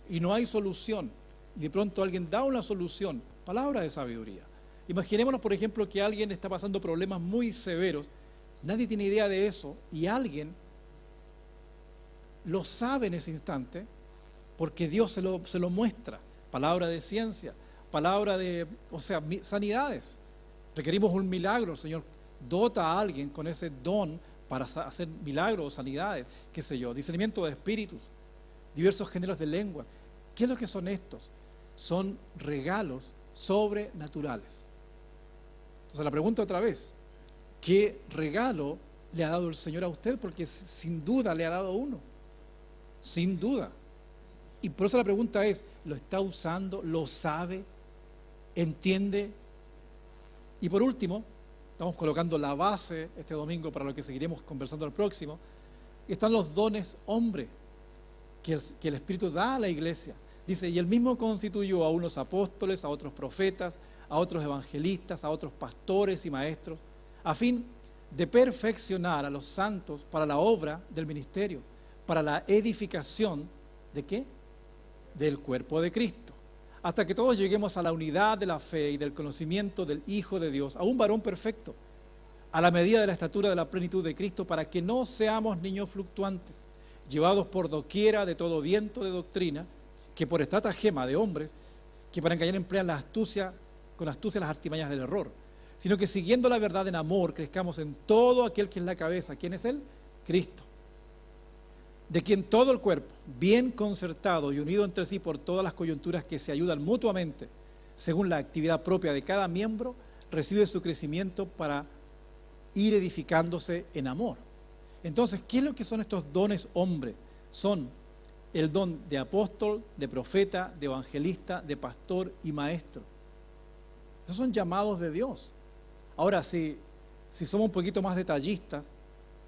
Speaker 2: y no hay solución, y de pronto alguien da una solución, palabra de sabiduría. Imaginémonos, por ejemplo, que alguien está pasando problemas muy severos, nadie tiene idea de eso, y alguien lo sabe en ese instante, porque Dios se lo muestra. Palabra de ciencia, palabra de, sanidades. Requerimos un milagro, el Señor dota a alguien con ese don para hacer milagros o sanidades, qué sé yo, discernimiento de espíritus, diversos géneros de lengua. ¿Qué es lo que son estos? Son regalos sobrenaturales. Entonces la pregunta otra vez, ¿qué regalo le ha dado el Señor a usted? Porque sin duda le ha dado uno, sin duda. Y por eso la pregunta es, ¿lo está usando? ¿Lo sabe? ¿Entiende? Y por último, estamos colocando la base este domingo para lo que seguiremos conversando el próximo, están los dones hombre que el Espíritu da a la iglesia. Dice, y él mismo constituyó a unos apóstoles, a otros profetas, a otros evangelistas, a otros pastores y maestros, a fin de perfeccionar a los santos para la obra del ministerio, para la edificación, ¿de qué? Del cuerpo de Cristo, hasta que todos lleguemos a la unidad de la fe y del conocimiento del Hijo de Dios, a un varón perfecto, a la medida de la estatura de la plenitud de Cristo, para que no seamos niños fluctuantes, llevados por doquiera de todo viento de doctrina, que por estratagema de hombres, que para engañar emplean con astucia las artimañas del error, sino que siguiendo la verdad en amor, crezcamos en todo aquel que es la cabeza. ¿Quién es Él? Cristo, de quien todo el cuerpo, bien concertado y unido entre sí por todas las coyunturas que se ayudan mutuamente, según la actividad propia de cada miembro, recibe su crecimiento para ir edificándose en amor. Entonces, ¿qué es lo que son estos dones hombre? Son el don de apóstol, de profeta, de evangelista, de pastor y maestro. Esos son llamados de Dios. Ahora, si somos un poquito más detallistas,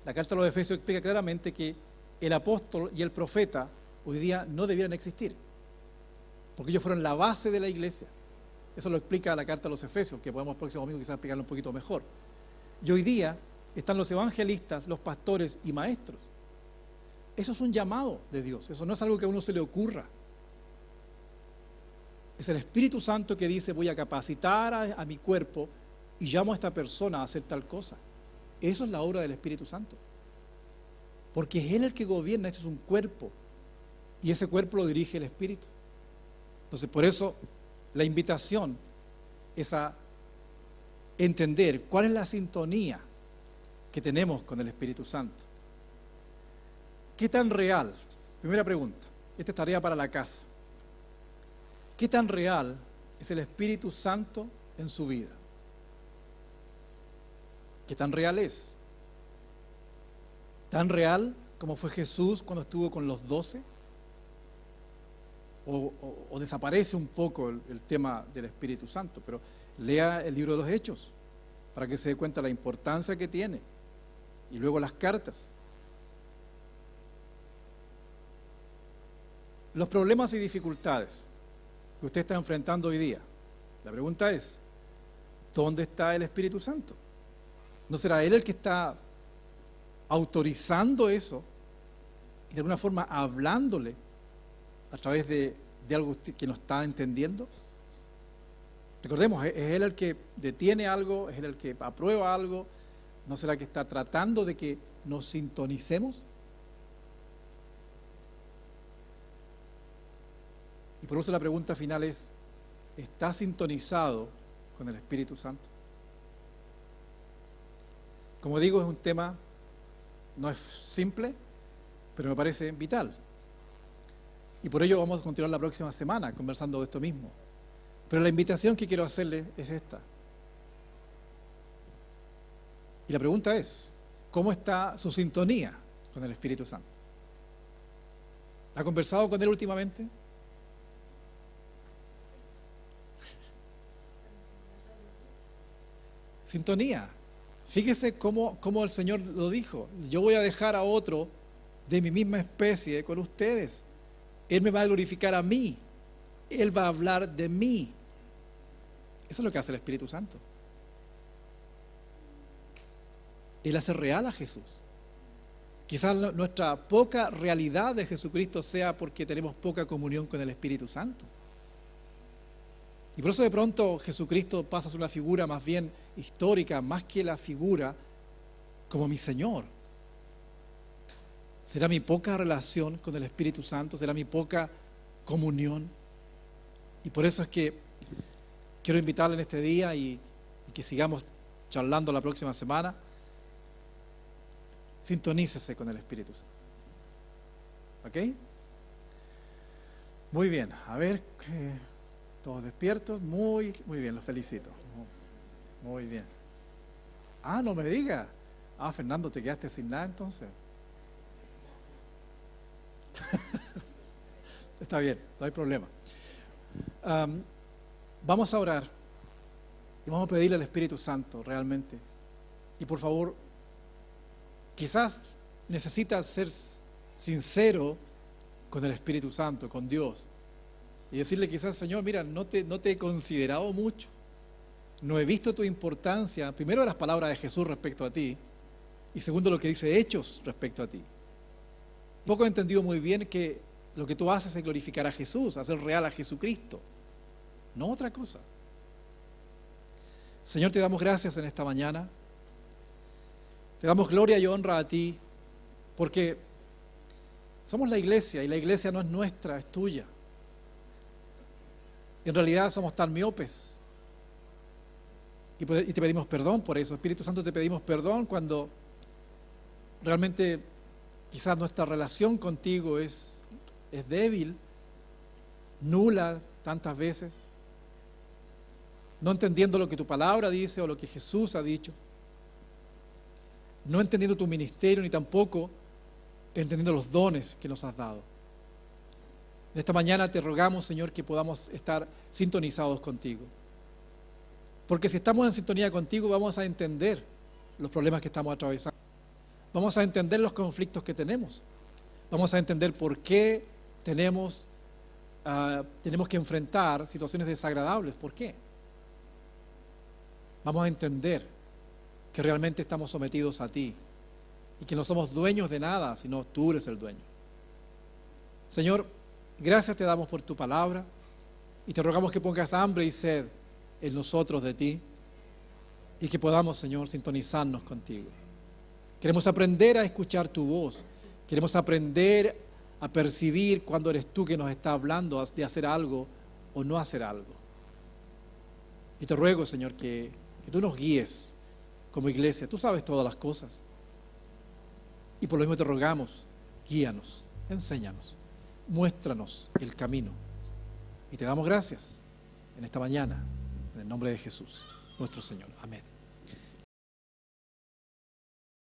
Speaker 2: la carta a los Efesios explica claramente que el apóstol y el profeta hoy día no debieran existir, porque ellos fueron la base de la iglesia. Eso lo explica la carta a los Efesios, que podemos el próximo domingo quizás explicarlo un poquito mejor. Y hoy día están los evangelistas, los pastores y maestros. Eso es un llamado de Dios, eso no es algo que a uno se le ocurra. Es el Espíritu Santo que dice, voy a capacitar a mi cuerpo y llamo a esta persona a hacer tal cosa. Eso es la obra del Espíritu Santo. Porque es Él el que gobierna, esto es un cuerpo, y ese cuerpo lo dirige el Espíritu. Entonces, por eso, la invitación es a entender cuál es la sintonía que tenemos con el Espíritu Santo. ¿Qué tan real? Primera pregunta, esta es tarea para la casa. ¿Qué tan real es el Espíritu Santo en su vida? ¿Qué tan real es? ¿Tan real como fue Jesús cuando estuvo con los 12? ¿O desaparece un poco el tema del Espíritu Santo? Pero lea el libro de los Hechos para que se dé cuenta la importancia que tiene. Y luego las cartas. Los problemas y dificultades que usted está enfrentando hoy día. La pregunta es, ¿dónde está el Espíritu Santo? ¿No será Él el que está autorizando eso y de alguna forma hablándole a través de algo que no está entendiendo? Recordemos, es Él el que detiene algo, es Él el que aprueba algo. ¿No será que está tratando de que nos sintonicemos? Y por eso la pregunta final es, ¿está sintonizado con el Espíritu Santo? Como digo, es un tema, no es simple, pero me parece vital. Y por ello vamos a continuar la próxima semana conversando de esto mismo. Pero la invitación que quiero hacerle es esta. Y la pregunta es, ¿cómo está su sintonía con el Espíritu Santo? ¿Ha conversado con Él últimamente? Sintonía. Fíjese cómo el Señor lo dijo. Yo voy a dejar a otro de mi misma especie con ustedes. Él me va a glorificar a mí. Él va a hablar de mí. Eso es lo que hace el Espíritu Santo. Él hace real a Jesús. Quizás nuestra poca realidad de Jesucristo sea porque tenemos poca comunión con el Espíritu Santo. Y por eso de pronto Jesucristo pasa a ser una figura más bien histórica, más que la figura como mi Señor. ¿Será mi poca relación con el Espíritu Santo? ¿Será mi poca comunión? Y por eso es que quiero invitarle en este día y que sigamos charlando la próxima semana. Sintonícese con el Espíritu Santo. ¿Ok? Muy bien. A ver, todos despiertos. Muy bien, los felicito. Muy bien. Ah, no me diga. Ah, Fernando, te quedaste sin nada entonces. Está bien, no hay problema. Vamos a orar y vamos a pedirle al Espíritu Santo realmente. Y por favor, quizás necesitas ser sincero con el Espíritu Santo, con Dios, y decirle quizás, Señor, mira, no te he considerado mucho, no he visto tu importancia, primero las palabras de Jesús respecto a ti, y segundo lo que dice Hechos respecto a ti. Poco he entendido muy bien que lo que tú haces es glorificar a Jesús, hacer real a Jesucristo, no otra cosa. Señor, te damos gracias en esta mañana. Te damos gloria y honra a ti, porque somos la iglesia y la iglesia no es nuestra, es tuya. En realidad somos tan miopes y te pedimos perdón por eso. Espíritu Santo, te pedimos perdón cuando realmente quizás nuestra relación contigo es débil, nula tantas veces, no entendiendo lo que tu palabra dice o lo que Jesús ha dicho, no entendiendo tu ministerio ni tampoco entendiendo los dones que nos has dado. En esta mañana te rogamos, Señor, que podamos estar sintonizados contigo. Porque si estamos en sintonía contigo, vamos a entender los problemas que estamos atravesando. Vamos a entender los conflictos que tenemos. Vamos a entender por qué tenemos que enfrentar situaciones desagradables. ¿Por qué? Vamos a entender que realmente estamos sometidos a ti y que no somos dueños de nada, sino tú eres el dueño. Señor, gracias te damos por tu palabra y te rogamos que pongas hambre y sed en nosotros de ti y que podamos, Señor, sintonizarnos contigo. Queremos aprender a escuchar tu voz, queremos aprender a percibir cuando eres tú que nos está hablando de hacer algo o no hacer algo. Y te ruego, Señor, que tú nos guíes como iglesia. Tú sabes todas las cosas. Y por lo mismo te rogamos, guíanos, enséñanos, muéstranos el camino. Y te damos gracias en esta mañana, en el nombre de Jesús, nuestro Señor. Amén.